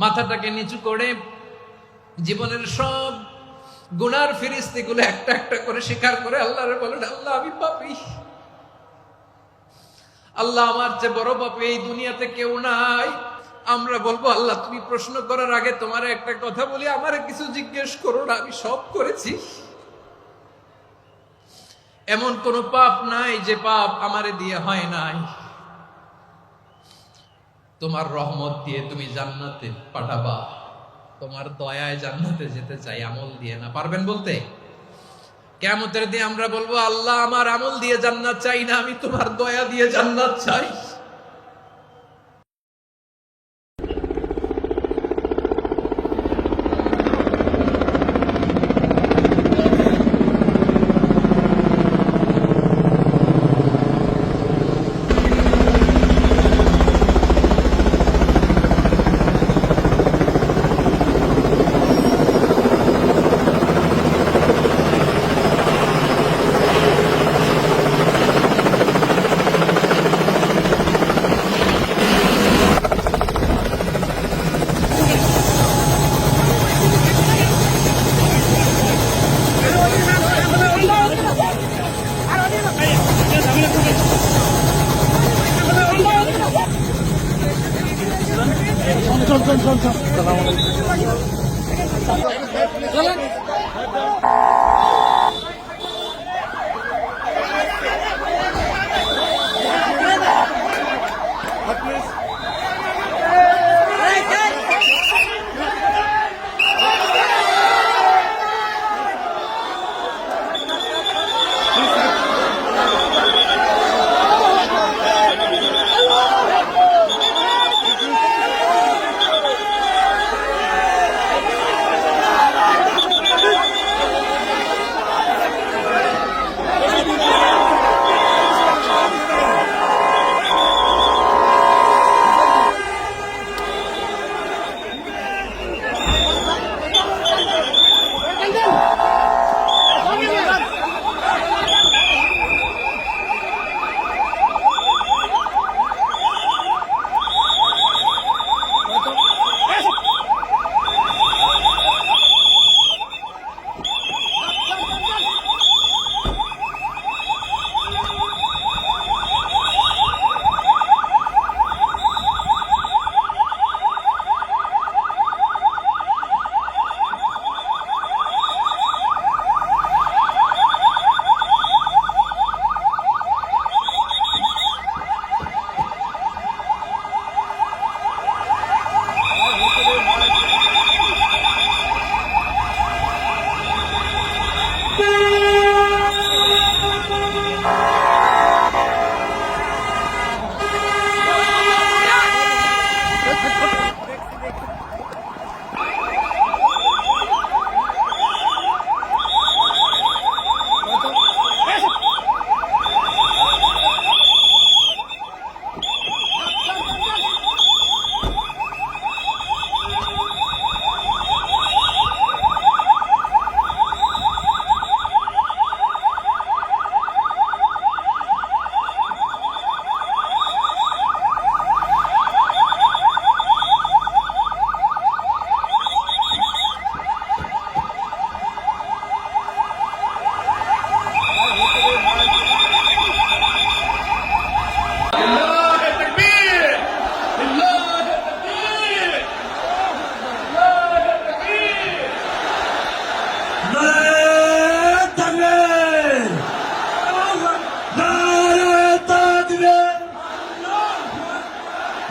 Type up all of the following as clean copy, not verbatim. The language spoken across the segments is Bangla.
মাথাটাকে নিচু করে জীবনের সব গুনার ফিরিস্তিগুলো একটা একটা করে স্বীকার করে আল্লাহরে বলেন, আল্লাহ আমি পাপী, আল্লাহ আমার চেয়ে বড় পাপী এই দুনিয়াতে কেউ নাই। আমরা বলবো, আল্লাহ তুমি প্রশ্ন করার আগে তোমার একটা কথা বলি, আমারে কিছু জিজ্ঞেস করো না, আমি সব করেছি। এমন কোন পাপ নাই যে পাপ আমারে দিয়ে হয় নাই। তোমার রহমত দিয়ে তুমি জান্নাতে পাঠাবা, তোমার দয়ায় জান্নাতে যেতে চাই, আমল দিয়ে না। পারবেন বলতে? কিয়ামতের দিন আমরা বলবো, আল্লাহ আমার আমল দিয়ে জান্নাত চাই না, আমি তোমার দয়া দিয়ে জান্নাত চাই।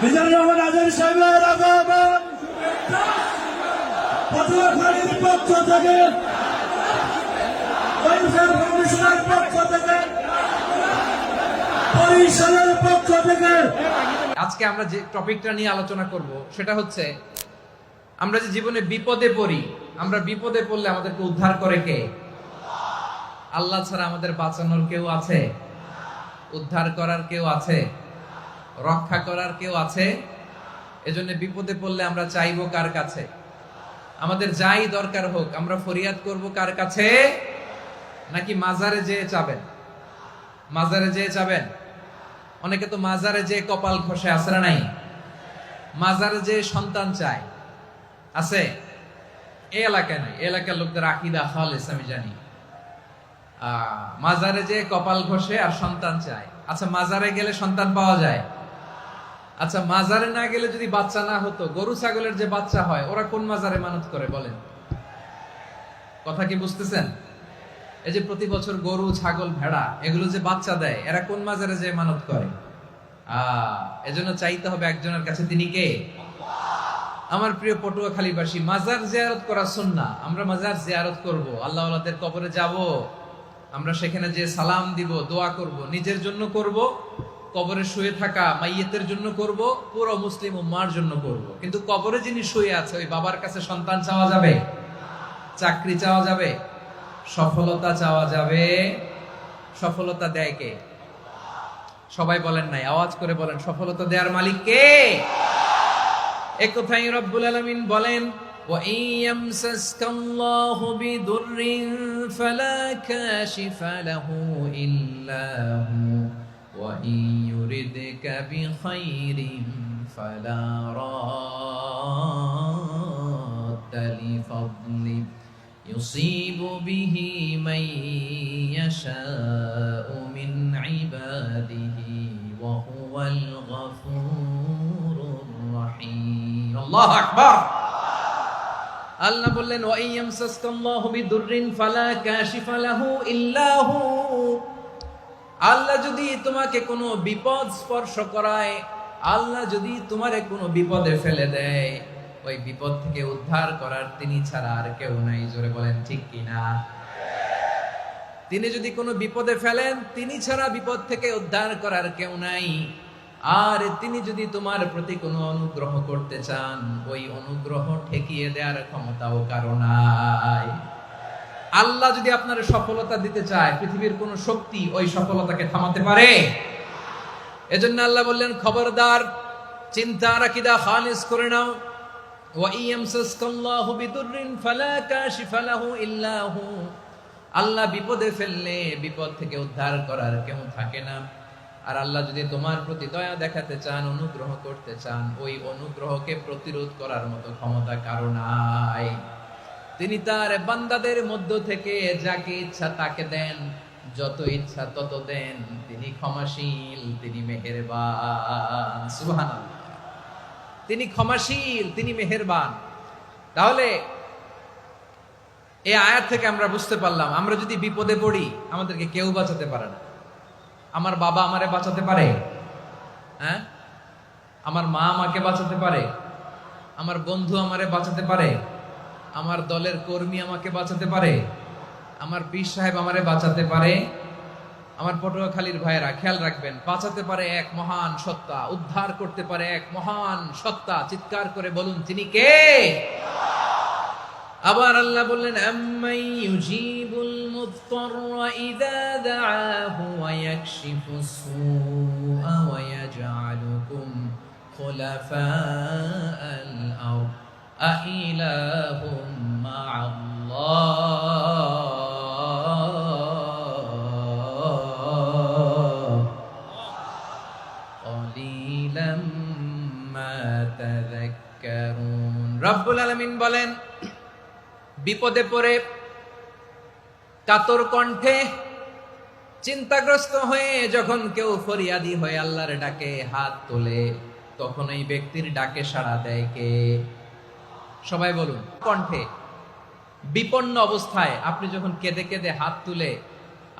মিজানুর রহমান আজাদ সাহেবের আগমন পটুয়াখালীর পক্ষ থেকে, ওয়েলফেয়ার কমিশনের পক্ষ থেকে, পরিষদের পক্ষ থেকে। আজকে আমরা যে টপিকটা নিয়ে আলোচনা করব সেটা হচ্ছে, আমরা যে জীবনে বিপদে পড়ি, আমরা বিপদে পড়লে আমাদেরকে উদ্ধার করে কে? আল্লাহ ছাড়া আমাদের বাঁচানোর কেউ আছে? উদ্ধার করার কেউ আছে? রক্ষা করার কেউ আছে? এজন্য বিপদে পড়লে আমরা চাইবো কার কাছে? আমাদের যাই দরকার হোক আমরা ফরিয়াদ করব কার কাছে? নাকি মাজারে যেয়ে চাবেন? মাজারে যেয়ে চাবেন? অনেকে তো মাজারে যেয়ে কপাল খসে, আসরা নাই? মাজারে যেয়ে সন্তান চায়, আছে? এই এলাকায় নাই। এই এলাকার লোকদের আকীদা খালেস আমি জানি। মাজারে যে কপাল ঘষে আর সন্তান চায়। আচ্ছা, মাজারে গেলে সন্তান পাওয়া যায়? আচ্ছা, মাজারে না গেলে যদি বাচ্চা না হতো, গরু ছাগলের যে বাচ্চা হয় ওরা কোন মাজারে মানত করে বলেন? কথা কি বুঝতেছেন? এই যে প্রতি বছর গরু ছাগল ভেড়া এগুলো যে বাচ্চা দেয়, এরা কোন মাজারে যে মানত করে? এজন্য চাইতে হবে একজনের কাছে, তিনি কে? আমার প্রিয় পটুয়াখালীবাসী, মাজার জিয়ারত করা সুন্নাহ। আমরা মাজার জিয়ারত করব, আল্লাহ ওয়ালাদের কবরে যাব, আমরা সেখানে যে সালাম দিব, দোয়া করব, নিজের জন্য করব, কবরে শুয়ে থাকা মাইয়েতের জন্য করব, পুরো মুসলিম উম্মার জন্য করব। কিন্তু কবরে যিনি শুয়ে আছে ওই বাবার কাছে সন্তান চাওয়া যাবে? চাকরি চাওয়া যাবে? সফলতা চাওয়া যাবে? সফলতা দেয় কে? সবাই বলেন নাই, আওয়াজ করে বলেন, সফলতা দেওয়ার মালিক কে? এক কথাই রব্বুল আলামিন বলেন, ওয়া ইয়ামসাসকাল্লাহু বিদুররিন ফালা কাশিফা লাহু ইল্লা হু ওয়া ইয়ুরিদকা বিখাইরিন ফালা রাদ্দা লিফাদলি ইউসিবু বিহি মান ইয়াশাউ মিন ইবাদিহি ওয়া হুয়াল গফুরুর রহিম। আল্লাহু আকবার। আল্লাহ বললেন, ওয়া ইয়ামসাসকাল্লাহু বিদুররিন ফালা কাশিফা লাহু ইল্লা হু। আল্লাহ যদি তোমাকে কোনো বিপদ স্পর্শ করায়, আল্লাহ যদি তোমারে কোনো বিপদে ফেলে দেয়, ওই বিপদ থেকে উদ্ধার করার তিনি ছাড়া আর কেউ নাই। জোরে বলেন ঠিক কিনা? তিনি যদি কোনো বিপদে ফেলেন, তিনি ছাড়া বিপদ থেকে উদ্ধার করার কেউ নাই। আর তিনি যদি তোমার প্রতি কোনো অনুগ্রহ করতে চান, ওই অনুগ্রহ ঠেকিয়ে দেওয়ার ক্ষমতাও কারো নাই। আল্লাহ যদি আপনার সফলতা দিতে চায়, পৃথিবীর কোন শক্তি ওই সফলতাকে থামাতে পারে? এজন্য আল্লাহ বললেন, খবরদার, চিন্তা আর আকীদা খালিস করে নাও। ওয়া ইয়ামসাসকাল্লাহু বিদুররিন ফালা কাশিফা লাহু ইল্লা হু। আল্লাহ বিপদে ফেললে বিপদ থেকে উদ্ধার করার কেউ থাকে না। আর আল্লাহ যদি তোমার প্রতি দয়া দেখাতে চান, অনুগ্রহ করতে চান, ওই অনুগ্রহকে প্রতিরোধ করার মতো ক্ষমতা কারো নাই। তিনি তার বান্দাদের মধ্য থেকে যাকে ইচ্ছা তাকে দেন, যত ইচ্ছা তত দেন। তিনি ক্ষমাশীল, তিনি মেহেরবান। সুবহানাল্লাহ। তিনি ক্ষমাশীল, তিনি মেহেরবান। তাহলে এই আয়াত থেকে আমরা বুঝতে পারলাম, আমরা যদি বিপদে পড়ি আমাদেরকে কেউ বাঁচাতে পারে না। আমার বাবা আমারে বাঁচাতে পারে? হ্যাঁ? আমার মা আমাকে বাঁচাতে পারে? আমার বন্ধু আমারে বাঁচাতে পারে? আমার দলের কর্মী আমাকে বাঁচাতে পারে? আমার পীর সাহেব আমারে বাঁচাতে পারে? আমার পটুয়াখালীর ভাইয়েরা খেয়াল রাখবেন, বাঁচাতে পারে এক মহান সত্তা, উদ্ধার করতে পারে এক মহান সত্তা। চিৎকার করে বলুন, তিনি কে? আবার আল্লাহ বললেন, আম্মাই ইউজিবুল মুযতাররা ইযা দাআহু ওয়া ইয়াকশিফুস সুআ ওয়া ইয়াজআলুকুম খুলাফাআল আরদ আইলাহুম মা'আল্লাহ ক্বালিলাম মা তাযাক্কারুন। রব্বুল আলামিন বলেন, বিপদে পড়ে কাতর কণ্ঠে চিন্তাগ্রস্ত হয়ে যখন কেউ ফরিয়াদি হয়ে আল্লাহর ডাকে হাত তোলে, তখন এই ব্যক্তির ডাকে সাড়া দেয় কে? সবাই বলুন। কণ্ঠে বিপন্ন অবস্থায় আপনি যখন কেঁদে কেঁদে হাত তুলে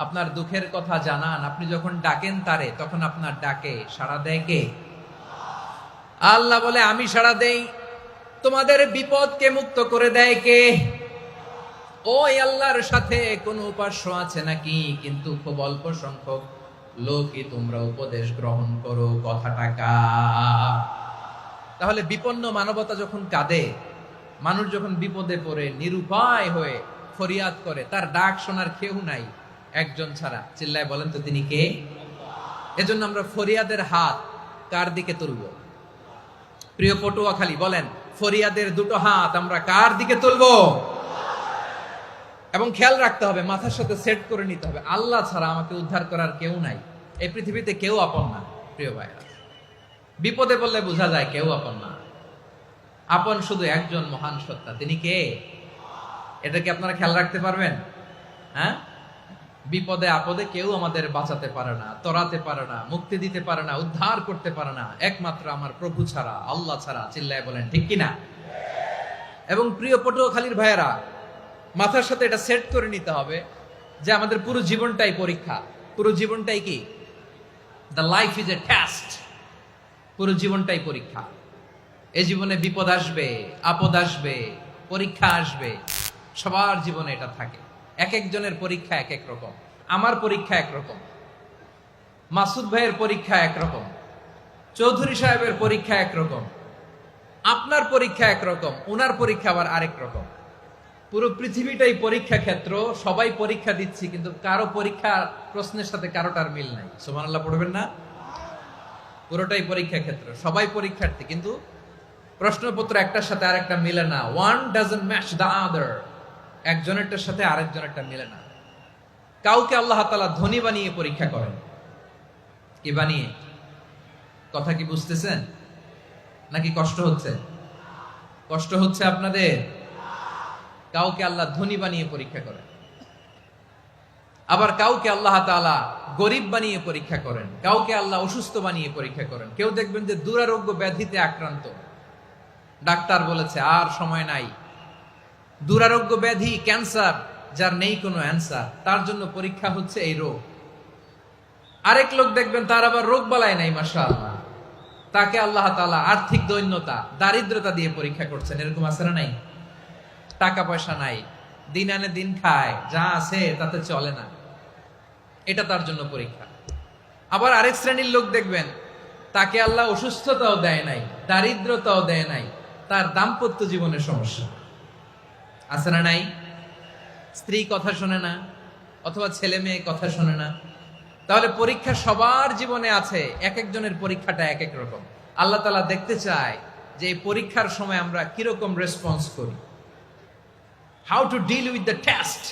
আপনার দুঃখের কথা জানান, আপনি যখন ডাকেন তারে, তখন আপনার ডাকে সাড়া দেয় কে? আল্লাহ বলে, আমি সাড়া দেই। তোমাদের বিপদকে মুক্ত করে দেয় কে? ওই আল্লাহর সাথে কোন উপাস্য আছে নাকি? কিন্তু খুব অল্প সংখ্যক লোকই তোমরা উপদেশ গ্রহণ করো। কথাটা কার? তাহলে বিপন্ন মানবতা যখন কাঁদে, মানুষ যখন বিপদে পড়ে নিরুপায় হয়ে ফরিয়াদ করে, তার ডাক শোনার কেউ নাই একজন ছাড়া। চিল্লায় বলেন তো, তিনি কে? এজন্য আমরা ফরিয়াদের হাত কার দিকে তুলব? প্রিয় পটুয়াখালী বলেন, ফরিয়াদের দুটো হাত আমরা কার দিকে তুলবো? এবং খেয়াল রাখতে হবে, মাথার সাথে সেট করে নিতে হবে, আল্লাহ ছাড়া আমাকে উদ্ধার করার কেউ নাই। এই পৃথিবীতে কেউ আপন না। প্রিয় ভাইরা, বিপদে বললে বোঝা যায় কেউ আপন না। আপন শুধু একজন মহান সত্তা, তিনি কে? এটা কি আপনারা খেয়াল রাখতে পারবেন? হ্যাঁ, বিপদে আপদে কেউ আমাদের বাঁচাতে পারে না, তরাতে পারে না, মুক্তি দিতে পারে না, উদ্ধার করতে পারে না, একমাত্র আমার প্রভু ছাড়া, আল্লাহ ছাড়া। চিল্লায় বলেন ঠিক কিনা? এবং প্রিয় পটুয়াখালীর ভাইয়েরা, মাথার সাথে এটা সেট করে নিতে হবে যে আমাদের পুরো জীবনটাই পরীক্ষা। পুরো জীবনটাই কি? The life is a test. পুরো জীবনটাই পরীক্ষা। এই জীবনে বিপদ আসবে, আপদ আসবে, পরীক্ষা আসবে, সবার জীবনে এটা থাকে। এক একজনের পরীক্ষা এক এক রকম। আমার পরীক্ষা একরকম, মাসুদ ভাইয়ের পরীক্ষা একরকম, চৌধুরী সাহেবের পরীক্ষা একরকম, আপনার পরীক্ষা একরকম, ওনার পরীক্ষা আবার আরেক রকম। পুরো পৃথিবীটাই পরীক্ষা ক্ষেত্র, সবাই পরীক্ষা দিচ্ছি, কিন্তু কারো পরীক্ষা প্রশ্নের সাথে কারোটার মিল নাই। সুবহানাল্লাহ পড়বেন না? পুরোটাই পরীক্ষা ক্ষেত্র, সবাই পরীক্ষার্থী, কিন্তু প্রশ্নপত্র একটার সাথে আরেকটা মিলে না। One doesn't match the other. একজনেরটার সাথে আরেকজনেরটা মিলে না। কাউকে আল্লাহ তাআলা ধনী বানিয়ে পরীক্ষা করেন। কি বানিয়ে? কথা কি বুঝতেছেন নাকি কষ্ট হচ্ছে? কষ্ট হচ্ছে আপনাদের? কাউকে আল্লাহ ধনী বানিয়ে পরীক্ষা করেন, আবার কাউকে আল্লাহ তাআলা গরিব বানিয়ে পরীক্ষা করেন, কাউকে আল্লাহ অসুস্থ বানিয়ে পরীক্ষা করেন। কেউ দেখবেন যে দুরারোগ্য ব্যাধিতে আক্রান্ত, ডাক্তার বলেছে আর সময় নাই, দুরারোগ্য ব্যাধি, ক্যান্সার, যার নেই কোনো অ্যান্সার, তার জন্য পরীক্ষা হচ্ছে এই রোগ। আরেক লোক দেখবেন তার আবার রোগ বালাই নাই, মাশাআল্লাহ, তাকে আল্লাহ তাআলা আর্থিক দৈন্যতা, দারিদ্রতা দিয়ে পরীক্ষা করছেন। এরকম আছে না নাই? টাকা পয়সা নাই, দিন আনে দিন খায়, যা আছে তাতে চলে না, এটা তার জন্য পরীক্ষা। আবার আরেক শ্রেণীর লোক দেখবেন তাকে আল্লাহ অসুস্থতাও দেয় নাই, দারিদ্রতাও দেয় নাই, তার দাম্পত্য জীবনের সমস্যা আছে না নাই? স্ত্রী কথা শোনে না, অথবা ছেলে মেয়ে কথা শোনে না। তাহলে পরীক্ষা সবার জীবনে আছে, এক একজনের পরীক্ষাটা এক এক রকম। আল্লাহ তাআলা দেখতে চায় যে এই পরীক্ষার সময় আমরা কিরকম রেসপন্স করি। How to deal with the test,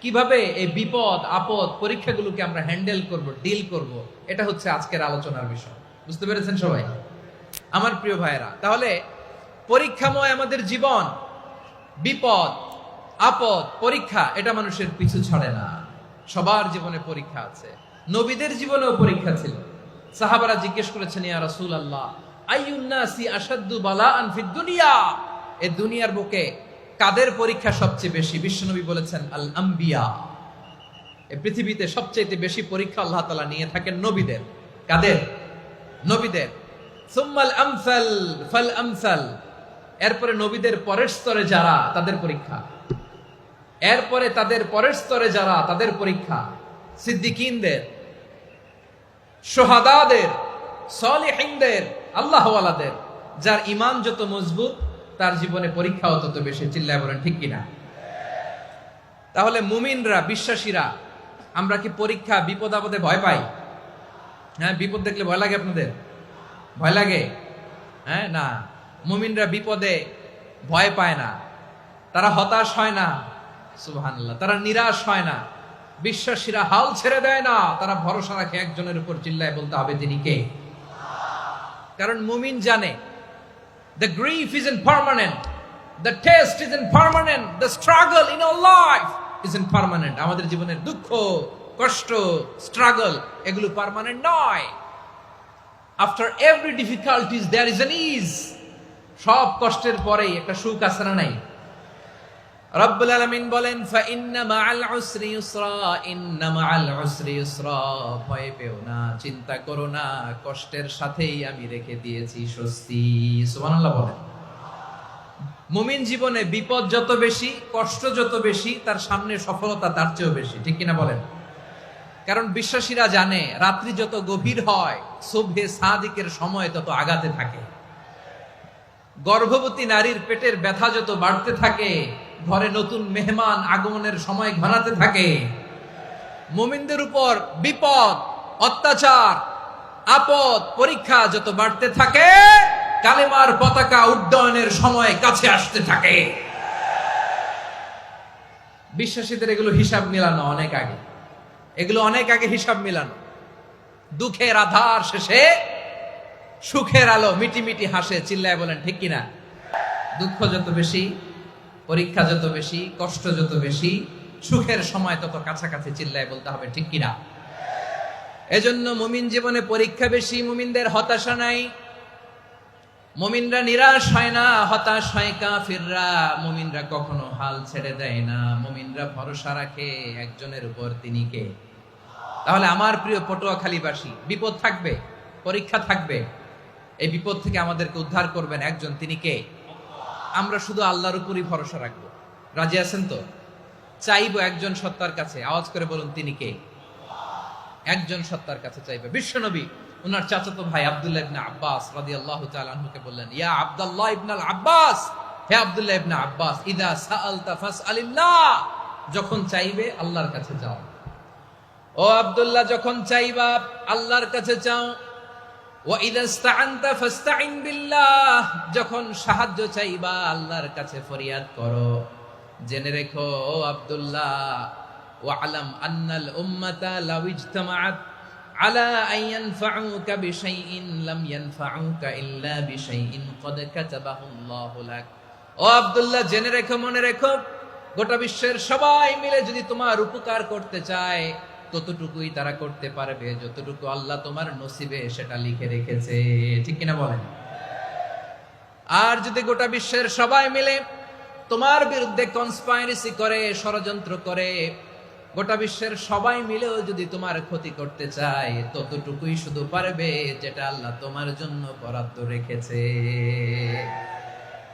কিভাবে এই বিপদ আপদ পরীক্ষাগুলোকে আমরা হ্যান্ডেল করব, ডিল করব, এটা হচ্ছে আজকের আলোচনার বিষয়। বুঝতে পেরেছেন সবাই আমার প্রিয় ভাইয়েরা? তাহলে পরীক্ষাময় আমাদের জীবন, বিপদ আপদ পরীক্ষা, এটা মানুষের পিছু ছাড়ে না। সবার জীবনে পরীক্ষা আছে। নবীদের জীবনেও পরীক্ষা ছিল। সাহাবারা জিজ্ঞেস করেছেন, ইয়া রাসূলুল্লাহ, আইয়ুন নাসি আশাদ্দু বালাআন ফিদ দুনিয়া, এই দুনিয়ার বুকে কাদের পরীক্ষা সবচেয়ে বেশি? বিশ্বনবী বলেছেন, আল আম্বিয়া। এই পৃথিবীতে সবচেয়ে বেশি পরীক্ষা আল্লাহ তাআলা নিয়ে থাকেন নবীদের। কাদের? নবীদের। সুম্মাল আমসাল ফাল আমসাল, এরপরে নবীদের পরের স্তরে যারা, তাদের পরীক্ষা। এরপরে তাদের পরের স্তরে যারা, তাদের পরীক্ষা। সিদ্দিকিনদের, শুহাদাদের, সালিহিনদের, আল্লাহওয়ালাদের। যার ঈমান যত মজবুত, তার জীবনে পরীক্ষাও তত বেশি। চিল্লায় বলেন ঠিক কিনা? তাহলে মুমিনরা, বিশ্বাসীরা, আমরা কি পরীক্ষা বিপদ আপদে ভয় পাই? হ্যাঁ, বিপদ দেখলে ভয় লাগে আপনাদের? ভয় লাগে? হ্যাঁ, না, মুমিনরা বিপদে ভয় পায় না, তারা হতাশ হয় না, সুবহানাল্লাহ, তারা নিরাশ হয় না। বিশ্বাসীরা হাল ছেড়ে দেয় না, তারা ভরসা রাখে একজনের উপর। চিল্লায় বলতে হবে তিনি কে? কারণ মুমিন জানে the grief isn't permanent, the test isn't permanent, the struggle in our life isn't permanent. আমাদের জীবনের দুঃখ, কষ্ট, স্ট্রাগল, এগুলো পার্মানেন্ট নয়। after every difficulties there is an ease. সব কষ্টের পরেই একটা সুখ আছে না নাই? রব্বুল আলামিন বলেন, ফা ইন্না মাআল উসরি ইউসরা, ইন্না মাআল উসরি ইউসরা, ভয় পেও না, চিন্তা করো না, কষ্টের সাথেই আমি রেখে দিয়েছি স্বস্তি। সুবহানাল্লাহ বলেন। মুমিন জীবনে বিপদ যত বেশি, কষ্ট যত বেশি, তার সামনে সফলতা তার চেয়েও বেশি। ঠিক কিনা বলেন? কারণ বিশ্বাসীরা জানে রাত্রি যত গভীর হয়, সুবহে সাদিকের সময় তত আগাতে থাকে। গর্ভবতী নারীর পেটের ব্যথা যত বাড়তে থাকে, ঘরে নতুন মেহমান আগমনের সময় ঘনাতে থাকে। মুমিনদের উপর বিপদ, অত্যাচার, আপদ, পরীক্ষা যত বাড়তে থাকে, কালেমার পতাকা উড্ডয়নের সময় কাছে আসতে থাকে। বিশ্বাসীদের এগুলো হিসাব মিলানো অনেক আগে, এগুলো অনেক আগে হিসাব মিলানো। দুঃখের আধার শেষে সুখের আলো মিটি মিটি হাসে। চিল্লায় বলেন ঠিক কিনা? দুঃখ যত বেশি, পরীক্ষা যত বেশি, কষ্ট যত বেশি, সুখের সময় তত কাছাকাছি চিল্লায় বলতে হবে, ঠিক কিনা? এজন্য মুমিন জীবনে পরীক্ষা বেশি, মুমিনদের হতাশা নাই। মুমিনরা নিরাশ হয় না, হতাশ হয় কাফিররা। মুমিনরা কখনো হাল ছেড়ে দেয় না, মুমিনরা ভরসা রাখে একজনের উপর, তিনি কে? তাহলে আমার প্রিয় পটুয়াখালীবাসী, বিপদ থাকবে, পরীক্ষা থাকবে, এই বিপদ থেকে আমাদেরকে উদ্ধার করবেন একজন, তিনি কে? আমরা শুধু আল্লাহর উপরই ভরসা রাখবো। রাজি আছেন তো? চাইবো একজন সত্তার কাছে, আওয়াজ করে বলুন, তিনি কে? একজন সত্তার কাছে চাইবে। বিশ্বনবী ওনার চাচাতো ভাই আব্দুল্লাহ ইবনে আব্বাস রাদিয়াল্লাহু তাআলা আনহুকে বললেন, ইয়া আব্দুল্লাহ ইবনে আব্বাস, হে আব্দুল্লাহ ইবনে আব্বাস, ইদা সাআলতা ফাসআলিল্লাহ, যখন চাইবে আল্লাহর কাছে যাও। ও আব্দুল্লাহ, যখন চাইবা আল্লাহর কাছে চাও। ওয়া ইদা ইসতাআনতা ফাসতাইন বিল্লাহ, যখন সাহায্য চাইবা আল্লাহর কাছে ফরিয়াদ করো। জেনে রেখো ও আব্দুল্লাহ, ওয়া'লাম আন্নাল উম্মাতা লাউ ইজতামাআত আলা আন ইয়ানফাউকা বিশাইইন লাম ইয়ানফাউকা ইল্লা বিশাইইন ক্বাদ কাতাবাহু আল্লাহু লাক। ও আব্দুল্লাহ, জেনে রেখো, মনে রেখো, গোটা বিশ্বের সবাই মিলে যদি তোমার উপকার করতে চায়, ততটুকুই তারা করতে পারবে যতটুকু আল্লাহ তোমার নসিবে সেটা লিখে রেখেছে, ঠিক কিনা বলেন? আর যদি গোটা বিশ্বের সবাই মিলে তোমার বিরুদ্ধে কনস্পাইরেসি করে, ষড়যন্ত্র করে, গোটা বিশ্বের সবাই মিলেও যদি তোমার ক্ষতি করতে চায়, ততটুকুই শুধু পারবে যেটা আল্লাহ তোমার জন্য বরাদ্দ রেখেছে।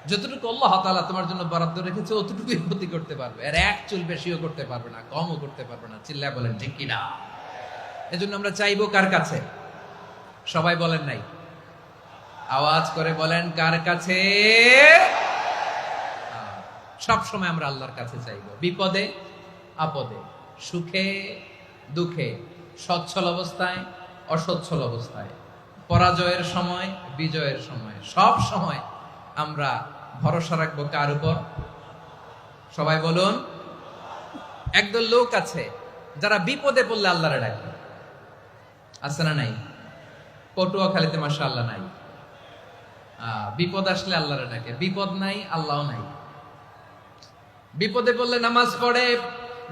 যতটুকু আল্লাহ তাআলা তোমার জন্য বরাদ্দ রেখেছে অতটুকুই ক্ষতি করতে পারবে, আর এক চুল বেশিও করতে পারবে না, কমও করতে পারবে না। চিল্লায় বলেন, ঠিক কিনা? এজন্য আমরা চাইবো কার কাছে? সবাই বলেন নাই, আওয়াজ করে বলেন, কার কাছে? সব সময় আমরা আল্লাহর কাছে চাইবো, বিপদে আপদে, সুখে দুঃখে, সচ্ছল অবস্থায় অসচ্ছল অবস্থায়, পরাজয়ের সময় বিজয়ের সময়, সব সময় আমরা ভরসা রাখবো কার উপর? সবাই বলুন। একদল লোক আছে যারা বিপদে পড়লে আল্লাহরে ডাকে, আছে না নাই? পটুয়াখালীতে মাশাআল্লাহ নাই। বিপদ আসলে আল্লাহরে ডাকে, বিপদ নাই আল্লাহও নাই। বিপদে পড়লে নামাজ পড়ে,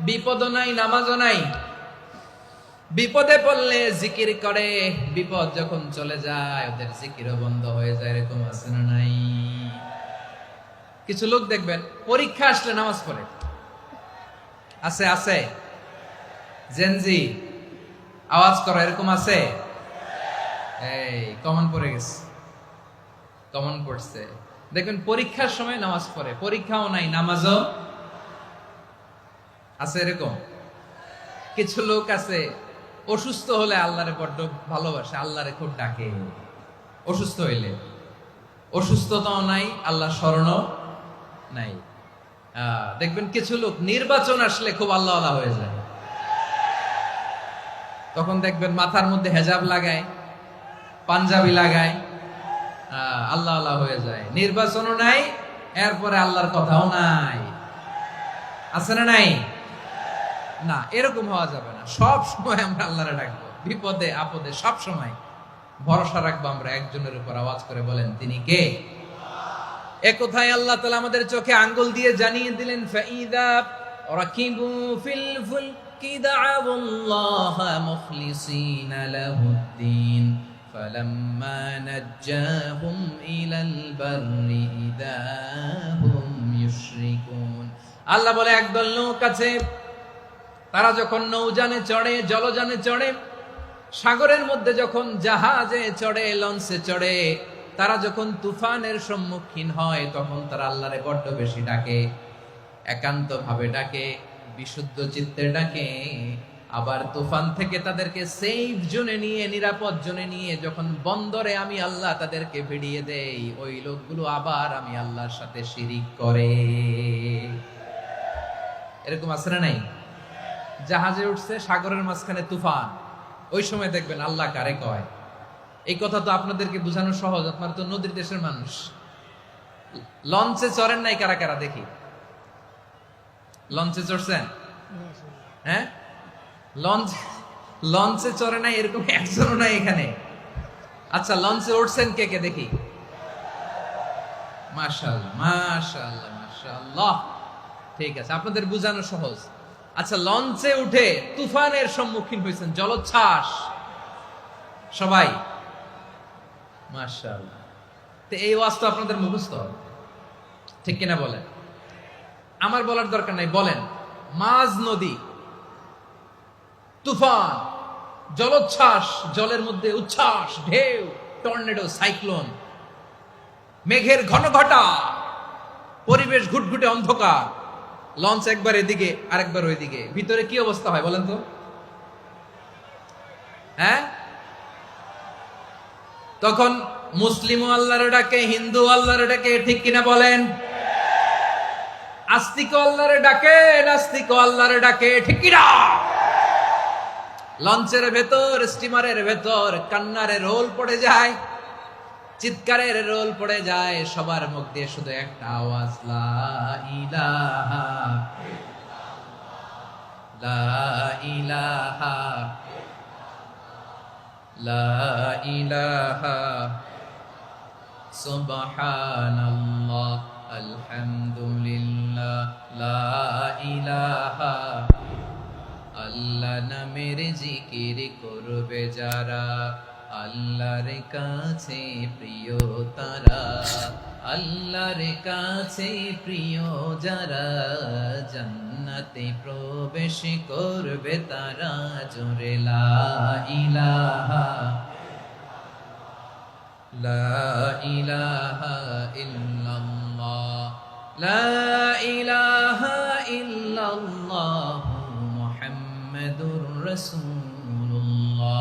বিপদও নাই নামাজও নাই। বিপদে পড়লে জিকির করে, বিপদ যখন চলে যায় ওদের জিকিরও বন্ধ হয়ে যায়। এরকম আছে না নাই? কিছু লোক দেখবেন পরীক্ষা আসলে নামাজ পড়ে, আছে আছে? জেনজি আওয়াজ করো, এরকম আছে? এই কমন পড়ে গেছে, কমন পড়ছে। দেখবেন পরীক্ষার সময় নামাজ পড়ে, পরীক্ষাও নাই নামাজও আছে। এরকম কিছু লোক আছে অসুস্থ হলে আল্লাহরে বড্ড ভালোবাসে, আল্লাহরে খুব ডাকে। অসুস্থ হইলে অসুস্থতাও নাই, আল্লাহ স্মরণও নাই। দেখবেন কিছু লোক নির্বাচন আসলে খুব আল্লাহ আল্লাহ হয়ে যায়, তখন দেখবেন মাথার মধ্যে হেজাব লাগায়, পাঞ্জাবি লাগায়, আল্লাহ আল্লাহ হয়ে যায়। নির্বাচনও নাই, এরপরে আল্লাহর কথাও নাই। আছে না নাই? না, এরকম হওয়া যাবে না। সব সময় আমরা আল্লাহরে ডাকবো, বিপদে আপদে সব সময় ভরসা রাখবো আমরা একজনের উপর। আওয়াজ করে বলেন, তিনি কে? এ কথাই আল্লাহ তাআলা আমাদের চোখে আঙ্গুল দিয়ে জানিয়ে দিলেন, ফাইদা রাকিবু ফিল ফুলকি দা'আউল্লাহা মুখলিসিনা লাহুদ্দিন ফালাম্মা নাজ্জাহুম ইলাল বাররি ইদা হুম ইউশরিকুন। আল্লাহ বলে, একদল লোক আছে, তারা যখন নৌযানে চড়ে, জলযানে চড়ে, সাগরের মধ্যে যখন জাহাজে চড়ে, লঞ্চে চড়ে, তারা যখন তুফানের সম্মুখীন হয়, তখন তারা আল্লাহরে বড্ড বেশি ডাকে, একান্ত ভাবে ডাকে, বিশুদ্ধ চিত্তে ডাকে। আবার তুফান থেকে তাদেরকে সেফ জোনে নিয়ে, নিরাপদ জোনে নিয়ে যখন বন্দরে আমি আল্লাহ তাদেরকে ভিড়িয়ে দেই, ওই লোকগুলো আবার আমি আল্লাহর সাথে শিরিক করে। এরকম আছে না নাই? জাহাজে উঠছে, সাগরের মাঝখানে তুফান, ওই সময় দেখবেন আল্লাহ কারে কয়। এই কথা তো আপনাদেরকে বোঝানো সহজ, আপনারা তো নদীর দেশের মানুষ। লঞ্চে চড়েন নাই কারা কারা? দেখি, লঞ্চে চড়ছেন? হ্যাঁ, লঞ্চে চড়ে নাই এরকম একজনও নাই এখানে। আচ্ছা, লঞ্চে উঠছেন কে কে? দেখি, মাশাআল্লাহ মাশাআল্লাহ মাশাআল্লাহ। ঠিক আছে, আপনাদের বোঝানো সহজ। আচ্ছা, লঞ্চে উঠে তুফানের সম্মুখীন হয়েছেন, জলোচ্ছ্বাস সবাই, মাশাআল্লাহ। তো এই ওয়াজ তো আপনাদের মুখস্থ, ঠিক কিনা বলেন? আমার বলার দরকার নাই, বলেন। মাঝ নদী, তুফান, জলোচ্ছ্বাস, জলের মধ্যে উচ্ছ্বাস, ঢেউ, টর্নেডো, সাইক্লোন, মেঘের ঘনঘটা, পরিবেশ ঘুটঘুটে অন্ধকার, লঞ্চ একবার এদিকে আরেকবার ওইদিকে, ভিতরে কি অবস্থা হয় বলেন তো? হ্যাঁ, তখন মুসলিম আল্লাহর ডাকে, হিন্দু আল্লাহর ডাকে, ঠিক কিনা বলেন? আস্তিক আল্লাহর ডাকে, নাস্তিক আল্লাহর ডাকে, ঠিক কিনা? লঞ্চের ভেতর, স্টিমারের ভেতর কান্নারের রোল পড়ে যায়, চিৎকারের রোল পড়ে যায়, সবার মুখ দিয়ে শুধু একটা আওয়াজ, লা ইলাহা লা ইলাহা লা ইলাহা সুবহানাল্লাহ আলহামদুলিল্লাহ লা ইলাহা। আল্লাহ নামের জিকির করবে যারা, আল্লাহর কাছে প্রিয় তারা, আল্লাহর কাছে প্রিয় যারা, জান্নাতে প্রবেশ করবে তারা, জোরে লা ইলাহা লা ইলাহা ইল্লাল্লাহ লা ইলাহা ইল্লাল্লাহ মুহাম্মাদুর রাসূলুল্লাহ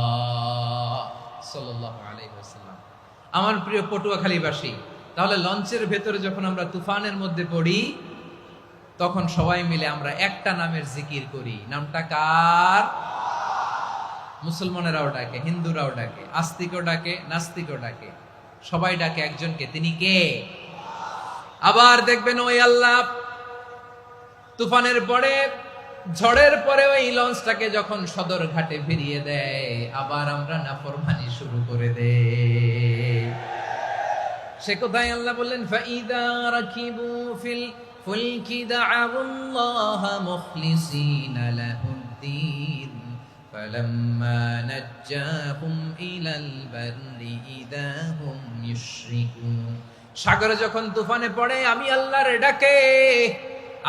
সাল্লাল্লাহু আলাইহি ওয়াসাল্লাম। আমার প্রিয় পটুয়াখালীবাসী, তাহলে লঞ্চের ভেতরে যখন আমরা তুফানের মধ্যে পড়ি, তখন সবাই মিলে আমরা একটা নামের জিকির করি। নামটা কার? মুসলমানেরাও ডাকে, হিন্দুরাও ডাকে, আস্তিকও ডাকে, নাস্তিকও ডাকে, সবাই ডাকে একজনকে, তিনি কে? আবার দেখবেন ওই আল্লাহ তুফানের পরে, ঝড়ের পরে ওই লঞ্চটাকে যখন সদর ঘাটে ফিরিয়ে দেয়, আবার আমরা নাফরমানি শুরু করে দেই। সে কোথায় আল্লাহ বললেন, ফাইদা রাকিবু ফিল ফুলকি দা'আউল্লাহ মুখলিসিনা লাহুদ্দিন ফালাম্মা নাজ্জাহুম ইলাল বাররি ইযা হুম ইউশরিকুন। সাগরে যখন তুফানে পড়ে আমি আল্লাহর ডাকে,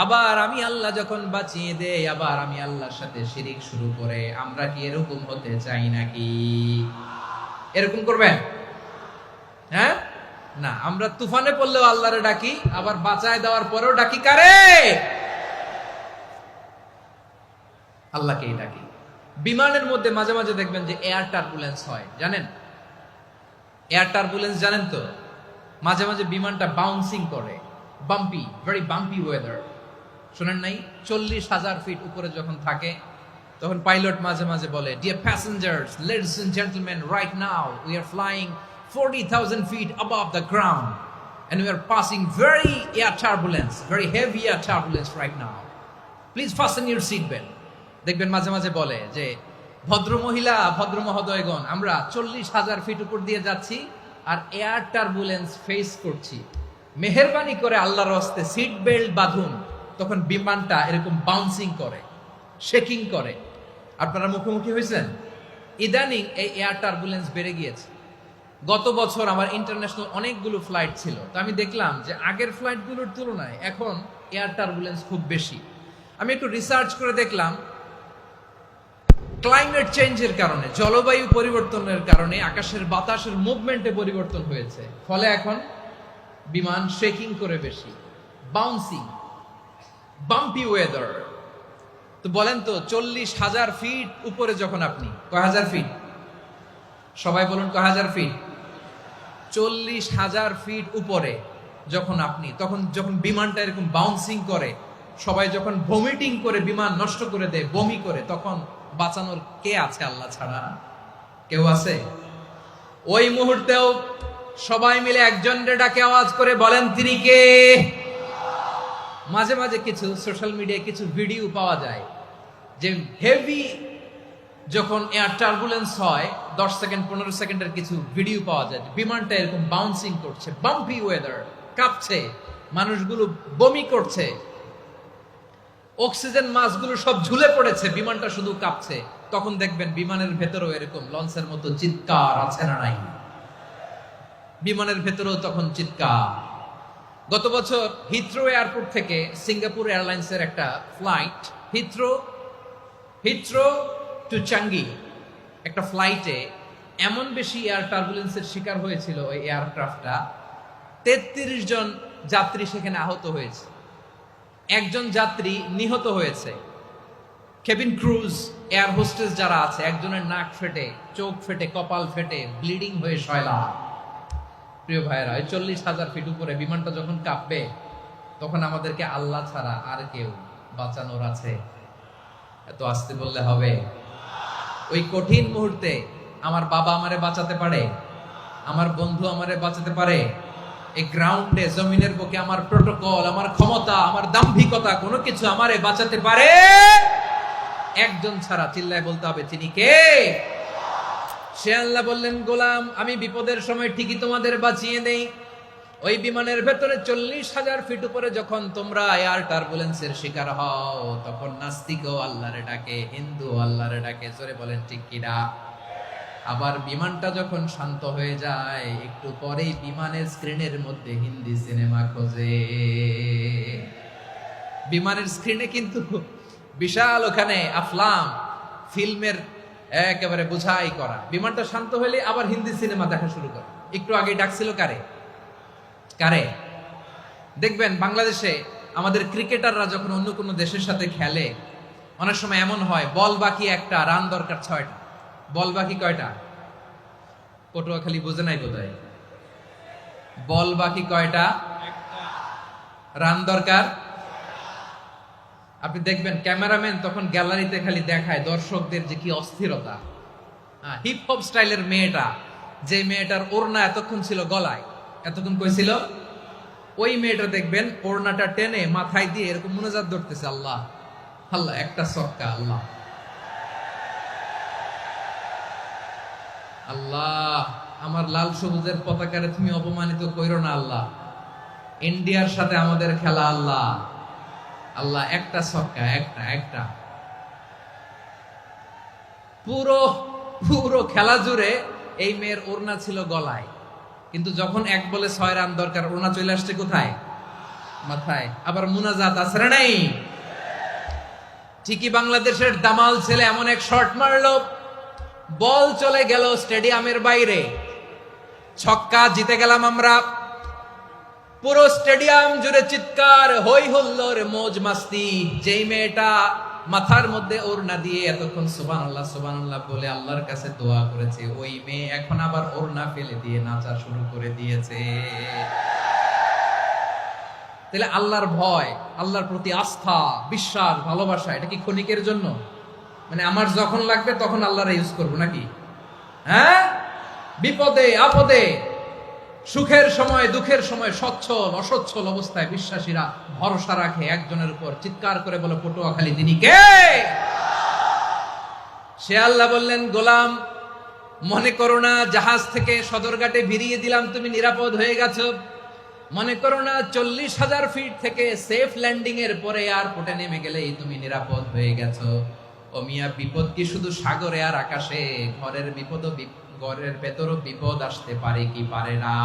আবার আমি আল্লাহ যখন বাঁচিয়ে দেই, আবার আমি আল্লাহর সাথে শিরিক শুরু করে, আমরা কি এরকম হতে চাই নাকি? এরকম করবেন? হ্যাঁ না, আমরা তুফানে পড়লেও আল্লাহরে ডাকি, আবার বাঁচায় দেওয়ার পরেও ডাকি কারে? আল্লাহকেই ডাকি। বিমানের মধ্যে মাঝে মাঝে দেখবেন যে এয়ার টার্বুলেন্স হয়, জানেন? এয়ার টার্বুলেন্স জানেন তো? মাঝে মাঝে বিমানটা বাউন্সিং করে, বাম্পি, ভেরি বাম্পি ওয়েদার। শোনেন নাই? 40,000 ফিট উপরে যখন থাকে, তখন পাইলট মাঝে মাঝে বলে, dear passengers, ladies and gentleman, right now we are flying 40,000 feet above the ground and we are passing very air turbulence, very heavy air turbulence right now. Please fasten your seat belt. দেখবেন মাঝে মাঝে বলে যে, ভদ্র মহিলা, ভদ্র মহোদয়গণ, আমরা 40,000 ফিট উপর দিয়ে যাচ্ছি আর এয়ার টার্বুলেন্স ফেস করছি, মেহেরবানি করে আল্লাহর হস্তে সিট বেল্ট বাঁধুন। তখন বিমানটা এরকম বাউন্সিং করে, শেকিং করে। আপনারা মুখোমুখি হয়েছেন? ইদানিং এই এয়ার টার্বুলেন্স বেড়ে গিয়েছে। গত বছর আমার ইন্টারন্যাশনাল অনেকগুলো ফ্লাইট ছিল, তো আমি দেখলাম যে আগের ফ্লাইটগুলোর তুলনায় এখন এয়ার টার্বুলেন্স খুব বেশি। আমি একটু রিসার্চ করে দেখলাম, ক্লাইমেট চেঞ্জের কারণে, জলবায়ু পরিবর্তনের কারণে আকাশের বাতাসের মুভমেন্টে পরিবর্তন হয়েছে, ফলে এখন বিমান শেকিং করে বেশি, বাউন্সিং, বাম্পি ওয়েদার। তো বলেন তো, 40,000 ফিট উপরে যখন আপনি, কয় হাজার ফিট? সবাই বলুন, কয় হাজার ফিট? 40,000 ফিট উপরে যখন আপনি, তখন যখন বিমানটা এরকম বাউন্সিং করে, সবাই যখন ভমিটিং করে বিমান নষ্ট করে দেয়, বমি করে, তখন বাঁচানোর কে আছে আল্লাহ ছাড়া? কেউ আছে? ওই মুহূর্তেও সবাই মিলে একজনের ডাকে আওয়াজ করে বলেন, তিনি কে? মাঝে মাঝে কিছু সোশ্যাল মিডিয়ায় কিছু ভিডিও পাওয়া যায় যে হেভি যখন এয়ার টার্বুলেন্স হয়, 10 সেকেন্ড 15 সেকেন্ডের কিছু ভিডিও পাওয়া যায়, বিমানটা এরকম বাউন্সিং করছে, বাম্পি ওয়েদার, কাঁপছে, মানুষগুলো বমি করছে, অক্সিজেন মাস্কগুলো সব ঝুলে পড়েছে, বিমানটা শুধু কাঁপছে। তখন দেখবেন বিমানের ভেতরেও এরকম লঞ্চের মতো চিৎকার আছে না নাই? বিমানের ভেতরেও তখন চিৎকার। গত বছর হিথ্রো এয়ারপোর্ট থেকে সিঙ্গাপুর এয়ারলাইন্সের একটা ফ্লাইট হিথ্রো টু চাঙ্গি একটা ফ্লাইটে এমন বেশি এয়ার টার্বুলেন্সের শিকার হয়েছিল ওই এয়ারক্রাফটটা, 33 জন যাত্রী সেখানে আহত হয়েছে, একজন যাত্রী নিহত হয়েছে। কেবিন ক্রুজ, এয়ার হোস্টেস যারা আছে, একজনের নাক ফেটে, চোখ ফেটে, কপাল ফেটে, ব্লিডিং হয়ে শয়লা। প্রিয় ভাইয়েরা, 40,000 ফিট উপরে বিমানটা যখন কাঁপবে, তখন আমাদেরকে আল্লাহ ছাড়া আর কেউ বাঁচানোর আছে? এত আসতে বললে হবে? ওই কঠিন মুহূর্তে আমার বাবা আমারে বাঁচাতে পারে, আমার বন্ধু আমারে বাঁচাতে পারে। এই গ্রাউন্ডে, জমিনের বুকে আমার প্রোটোকল, আমার ক্ষমতা, আমার দাম্ভিকতা, কোনো কিছু আমারে বাঁচাতে পারে একজন ছাড়া। চিল্লায় বলতে হবে, তিনি কে? সে আল্লাহ বললেন, গোলাম আমি বিপদের সময় ঠিকই তোমাদের বাঁচিয়ে দেই। ওই বিমানের ভেতরে 40,000 ফিট উপরে যখন তোমরা এয়ার টার্বুলেন্সের শিকার হও, তখন নাস্তিকও আল্লাহরে ডাকে, হিন্দু আল্লাহরে ডাকে। জোরে বলেন ঠিক কিনা? আবার বিমানটা যখন শান্ত হয়ে যায়, একটু পরেই বিমানের স্ক্রিনের মধ্যে হিন্দি সিনেমা খোঁজে। বিমানের স্ক্রিনে কিন্তু বিশাল ওখানে আফলাম ফিল্মের একেবারে বোঝাই করা। বিমানটা শান্ত হলে আবার হিন্দি সিনেমা দেখা শুরু করে। একটু আগে ডাকছিল কারে? দেখবেন বাংলাদেশে আমাদের ক্রিকেটাররা যখন অন্য কোনো দেশের সাথে খেলে, অনেক সময় এমন হয়, বল বাকি একটা, রান দরকার 6টা। বল বাকি কয়টা? পটুয়াখালী বুঝে নাই বোধহয়। বল বাকি কয়টা? রান দরকার। আপনি দেখবেন ক্যামেরাম্যান তখন গ্যালারিতে খালি দেখায় দর্শকদের যে কি অস্থিরতা। হিপ হপ স্টাইলের মেয়েটা, যে মেয়েটার ওড়না এতক্ষণ ছিল গলায়, এতক্ষণ কইছিল, ওই মেয়েটা দেখবেন ওড়নাটা টেনে মাথায় দিয়ে এরকম মুনাজাত ধরতেছে, আল্লাহ আল্লাহ, একটা সক্কা, আল্লাহ আল্লাহ, আমার লাল সবুজের পতাকারে তুমি অপমানিত কইরো না আল্লাহ, ইন্ডিয়ার সাথে আমাদের খেলা, আল্লাহ আল্লাহ, একটা সক্কা, একটা। পুরো খেলা জুড়ে এই মেয়ের ওড়না ছিল গলায়, কিন্তু যখন 1 বলে 6 রান দরকার, ওড়না চলে আসছে কোথায়? মাথায়। আবার মুনাজাত আছে না নাই? ঠিকই বাংলাদেশের দামাল ছেলে এমন এক শট মারলো, বল চলে গেল স্টেডিয়ামের বাইরে, ছক্কা, জিতে গেলাম আমরা। পুরো স্টেডিয়াম জুড়ে চিৎকার, হই হুল্লোড়, মৌজ মাস্তি। যেই মেয়েটা মাথার মধ্যে ওড়না দিয়ে এতক্ষণ সুবহানাল্লাহ সুবহানাল্লাহ বলে আল্লাহর কাছে দোয়া করেছে, ওই মেয়ে এখন আবার ওড়না ফেলে দিয়ে নাচা শুরু করে দিয়েছে। তাহলে আল্লাহর ভয়, আল্লাহর প্রতি আস্থা, বিশ্বাস, ভালোবাসা, এটা কি ক্ষণিকের জন্য? মানে আমার যখন লাগবে তখন আল্লাহরে ইউজ করবো নাকি? হ্যাঁ, বিপদে আপদে, সুখের সময় দুঃখের সময়, সচ্ছল অসচ্ছল অবস্থায় বিশ্বাসীরা ভরসা রাখে একজনের উপর। চিৎকার করে বলে, পটুয়াখালী তিনি কে? সে আল্লাহ বললেন, গোলাম মনে করো না জাহাজ থেকে সদরঘাটে ভিড়িয়ে দিলাম, তুমি নিরাপদ হয়ে গেছো। মনে করো না 40,000 ফিট থেকে সেফ ল্যান্ডিং এর পরে এয়ারপোর্টে নেমে গেলেই তুমি নিরাপদ হয়ে গেছো। ও মিয়া, বিপদ কি শুধু সাগরে আর আকাশে? ঘরের ঘরের ভেতরও বিপদ আসতে পারে কি পারে না?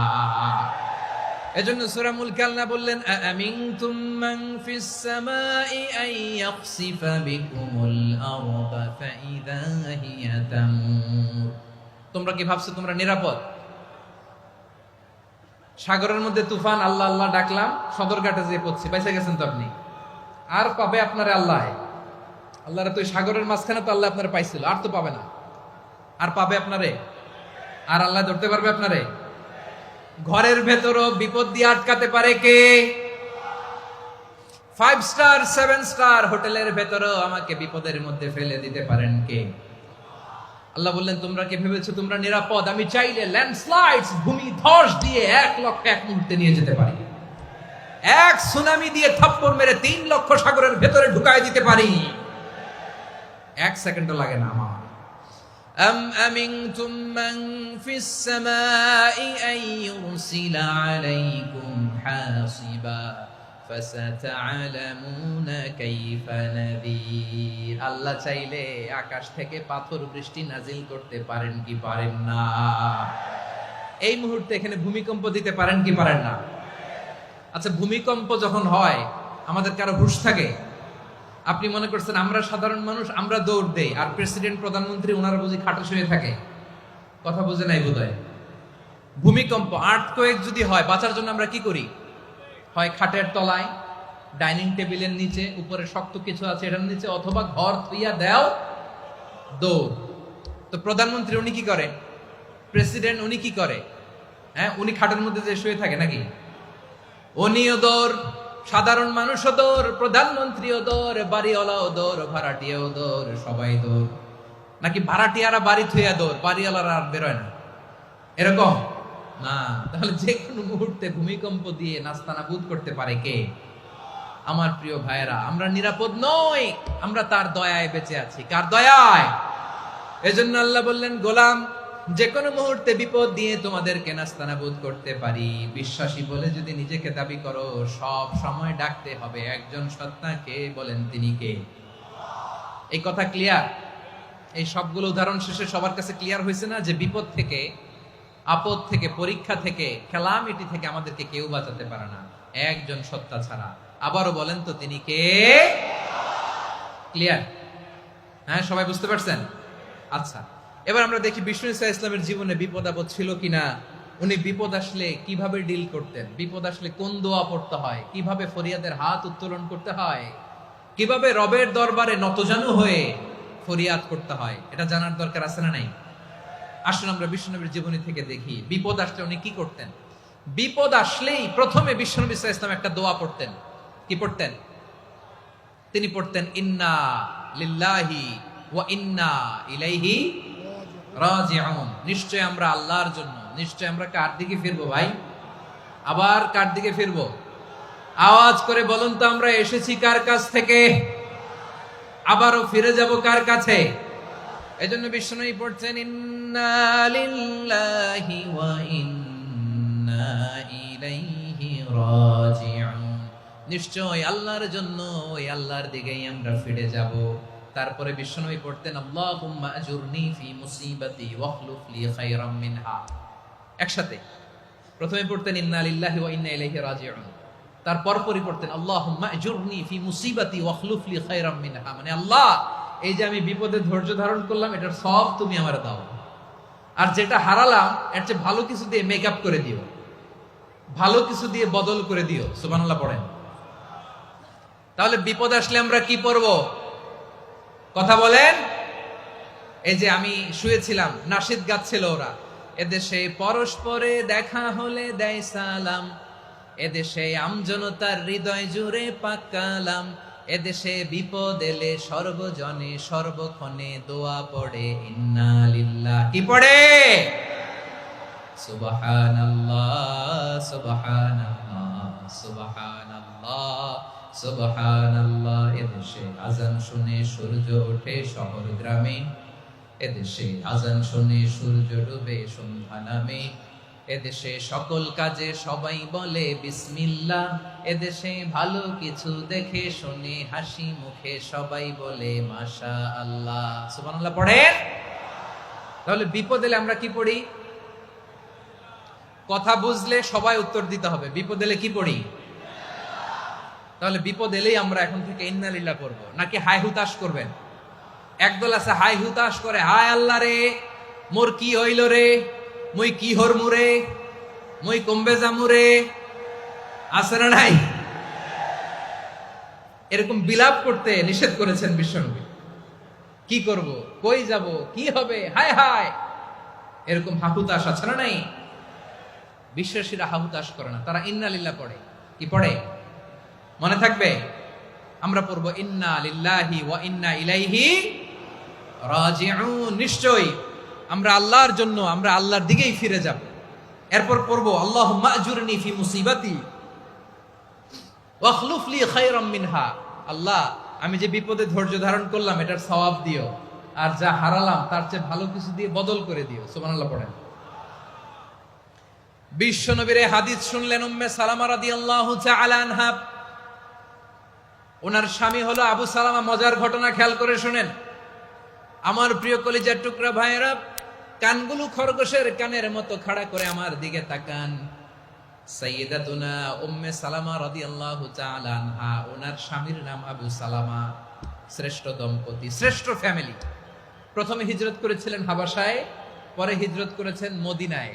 এজন্য সূরা মুলক আল্লাহ বললেন, আমিনতুম মান ফিস সামাই আন ইয়াখসিফা বিকুমুল আরদা ফাইদা হিয়া তামুর। তোমরা কি ভাবছো তোমরা নিরাপদ? সাগরের মধ্যে তুফান, আল্লাহ আল্লাহ ডাকলাম, সদরঘাটে যেয়ে পড়ছি, বাইসা গেছেন তো আপনি। আর পাবে আপনারে আল্লাহ? আল্লাহরে তো সাগরের মাঝখানে তো আল্লাহ আপনারে পাইছিল, আর তো পাবে না। আর পাবে আপনারে? আর আল্লাহ ধরতে পারবে আপনারে? ঘরের ভেতরও বিপদ দিয়ে আটকাতে পারে কে? 5 স্টার 7 স্টার হোটেলের ভেতরেও আমাকে বিপদের মধ্যে ফেলে দিতে পারেন কে? আল্লাহ বললেন, তোমরা কি ভেবেছো তোমরা নিরাপদ? আমি চাইলে ল্যান্ডস্লাইডস, ভূমি ধস দিয়ে 1 লক্ষ 1 মুহূর্তে নিয়ে যেতে পারি। 1 সুনামি দিয়ে থাপ্পড় মেরে 3 লক্ষ সাগরের ভেতরে ঢুকায় দিতে পারি। 1 সেকেন্ডও লাগে না আমার। أم أمنتم من في السماء أن يرسل عليكم حاصبا فستعلمون كيف نذير আল্লাহ চাইলে আকাশ থেকে পাথর বৃষ্টি নাজিল করতে পারেন কি পারেন না? এই মুহূর্তে এখানে ভূমিকম্প দিতে পারেন কি পারেন না? আচ্ছা, ভূমিকম্প যখন হয় আমাদের কারো হুঁশ থাকে? আপনি মনে করছেন আমরা সাধারণ মানুষ, আমরা দৌড় দেই, আর প্রেসিডেন্ট প্রধানমন্ত্রী ওনারা বুঝি খাটে শুয়ে থাকে? কথা বুঝে নাই বোধহয়। ভূমিকম্প, আর্থকোয়েক যদি হয়, বাঁচার জন্য আমরা কি করি? হয় খাটের তলায়, ডাইনিং টেবিলের নিচে, উপরে শক্ত কিছু আছে এটার নিচে, অথবা ঘর থুইয়া দেও দৌড়। তো প্রধানমন্ত্রী উনি কি করে? প্রেসিডেন্ট উনি কি করে? হ্যাঁ, উনি খাটের মধ্যে যে শুয়ে থাকে নাকি? উনিও দৌড়, সাধারণ মানুষও দৌড়, প্রধানমন্ত্রীও দৌড়, বাড়িওয়ালাও দৌড়, ভাড়াটিয়াও দৌড়, সবাই দৌড়। নাকি ভাড়াটিয়ারা বাড়ি থুইয়া দৌড়, বাড়িওয়ালারা আর বেরোয় না? এরকম না। তাহলে যে কোনো মুহূর্তে ভূমিকম্প দিয়ে নাস্তানাবুদ করতে পারে কে? আমার প্রিয় ভাইয়েরা, আমরা নিরাপদ নই, আমরা তার দয়ায় বেঁচে আছি। কার দয়ায়? এজন্য আল্লাহ বললেন, গোলাম, যে কোনো মুহূর্তে বিপদ দিয়ে তোমাদেরকে নাস্তানাবুদ করতে পারি। বিশ্বাসী বলে যদি নিজেকে দাবি করো, সব সময় ডাকতে হবে একজন সত্তাকে। বলেন তিনি কে? এই কথা ক্লিয়ার? এই সবগুলো উদাহরণ শেষে সবার কাছে ক্লিয়ার হয়েছে না যে বিপদ থেকে, আপদ থেকে, পরীক্ষা থেকে, ক্যালামিটি থেকে আমাদেরকে কেউ বাঁচাতে পারে না একজন সত্তা ছাড়া। আবারও বলেন তো তিনি কে? ক্লিয়ার? হ্যাঁ, সবাই বুঝতে পারছেন? আচ্ছা, এবার আমরা দেখি বিষ্ণু ইসা ইসলামের জীবনে বিপদ আপদ ছিল কিনা। উনি বিপদ আসলে কিভাবে ডিল করতেন, বিপদ আসলে কোন দোয়া পড়তে হয়, কিভাবে ফরিয়াদের হাত উত্তোলন করতে হয়, কিভাবে রবের দরবারে নতজানু হয়ে ফরিয়াদ করতে হয়, এটা জানার দরকার আছে না নাই? আসুন আমরা বিশ্বনবীর জীবনী থেকে দেখি বিপদ আসলে উনি কি করতেন। বিপদ আসলেই প্রথমে বিশ্বনবী সাল্লাল্লাহু আলাইহি ওয়াসাল্লাম একটা দোয়া পড়তেন। কি পড়তেন? তিনি পড়তেন, ইন্না লিল্লাহি ওয়া ইন্না ইলাইহি রাজিউন। নিশ্চয় আমরা আল্লাহর জন্য, নিশ্চয় আমরা কার দিকে ফিরবো ভাই? আবার কার দিকে ফিরবো? আওয়াজ করে বলুন তো, আমরা এসেছি কার কাছ থেকে? আবারও ফিরে যাব কার কাছে? এজন্য বিষ্ণুই পড়ছেন, ইন্না লিল্লাহি ওয়া ইন্না ইলাইহি রাজিউন। নিশ্চয় আল্লাহর জন্য, ওই আল্লাহর দিকেই আমরা ফিরে যাব। তারপরে বিষ্ণুই পড়তেন, আল্লাহুম্মা আজুরনি ফি মুসিবাতি ওয়াখলুফ লি খায়রাম মিনহা। একসাথে প্রথমে পড়তেন ইন্না লিল্লাহি ওয়া ইন্না ইলাইহি রাজিউন, তারপর পরে পড়তেন আল্লাহুম্মা আজুরনি ফি মুসিবাতি ওয়াখলুফ লি খায়রাম মিনহা। মানে আল্লাহ, এই যে আমি বিপদে ধৈর্য ধারণ করলাম, এটার সব তুমি আমার দাও, আর যেটা হারালাম এর চেয়ে ভালো কিছু দিয়ে মেকআপ করে দিও, ভালো কিছু দিয়ে বদল করে দিও। সুবহানাল্লাহ পড়েন। তাহলে বিপদ আসলে আমরা কি পড়ব? কথা বলেন। এই যে আমি শুয়েছিলাম, নাশিদ গাচ্ছিল ওরা, এদেশে পরস্পরে দেখা হলে দেয় সালাম, এদেশে আমজনতার হৃদয় জুড়ে পাক কালাম, এদেশে বিপদ এলে সর্বজনে সর্বক্ষণে দোয়া পড়ে ইন্না লিল্লাহ। কি পড়ে? সুবহানাল্লাহ সুবহানাল্লাহ সুবহানাল্লাহ সুবহানাল্লাহ। এদেশে আজান শুনে সূর্য ওঠে শহর গ্রামে, এদেশে আজান শুনে সূর্য ডুবে সন্ধ্যা নামে, এদেশে সকল কাজে সবাই বলে বিসমিল্লাহ, এদেশে ভালো কিছু দেখে শুনে হাসি মুখে সবাই বলে মাশাআল্লাহ। সুবহানাল্লাহ পড়েন। তাহলে বিপদ এলে আমরা কি পড়ি? কথা বুঝলে সবাই উত্তর দিতে হবে। বিপদ এলে কি পড়ি? তাহলে বিপদ এলেই আমরা এখন থেকে ইন্না লিল্লাহ পড়বো, নাকি হাই হুতাশ করবেন? একদল আছে হাই হুতাশ করে, হায় আল্লাহ রে, মোর কি হইল রে, মই কি হরমু রে, মই কমবে জামু রে। আছে না নাই? এরকম বিলাপ করতে নিষেধ করেছেন বিশ্বনবী। কি করব, কই যাব, কি হবে, হায় হায়, এরকম হাহুতাশ আছে না নাই? বিশ্বাসীরা হাহুতাশ করে না, তারা ইন্না লিল্লাহ পড়ে। কি পড়ে? মনে থাকবে? আমরা পড়বো ইন্না লিল্লাহি ওয়া ইন্না ইলাইহি রাজিউন। নিশ্চয়ই আমরা আল্লাহর জন্য, আমরা আল্লাহর দিকেই ফিরে যাব। এরপর পড়বো আল্লাহুম্মা আজুরনি ফি মুসিবাতি ওয়াখলুফ লি খায়রাম মিনহা। আল্লাহ, আমি যে বিপদে ধৈর্য ধারণ করলাম এটার সওয়াব দিও, আর যা হারালাম তার চেয়ে ভালো কিছু দিয়ে বদল করে দিও। সুবহানাল্লাহ পড়েন। বিশ্ব নবীর হাদিস শুনলেন উম্মে সালামা রাদিয়াল্লাহু তাআলা আনহা। ওনার স্বামী হলো আবু সালামা। মজার ঘটনা খেয়াল করে শুনেন আমার প্রিয় কলিজার টুকরা ভাইয়েরা। কানগুলো খরগোশের কানের মতো খাড়া করে আমার দিকে তাকান। সাইয়্যিদাতুনা উম্মে সালামা রাদিয়াল্লাহু তাআলা আনহা, ওনার স্বামীর নাম আবু সালামা। শ্রেষ্ঠ দম্পতি, শ্রেষ্ঠ ফ্যামিলি। প্রথমে হিজরত করেছিলেন হাবাসায়, পরে হিজরত করেছেন মদিনায়।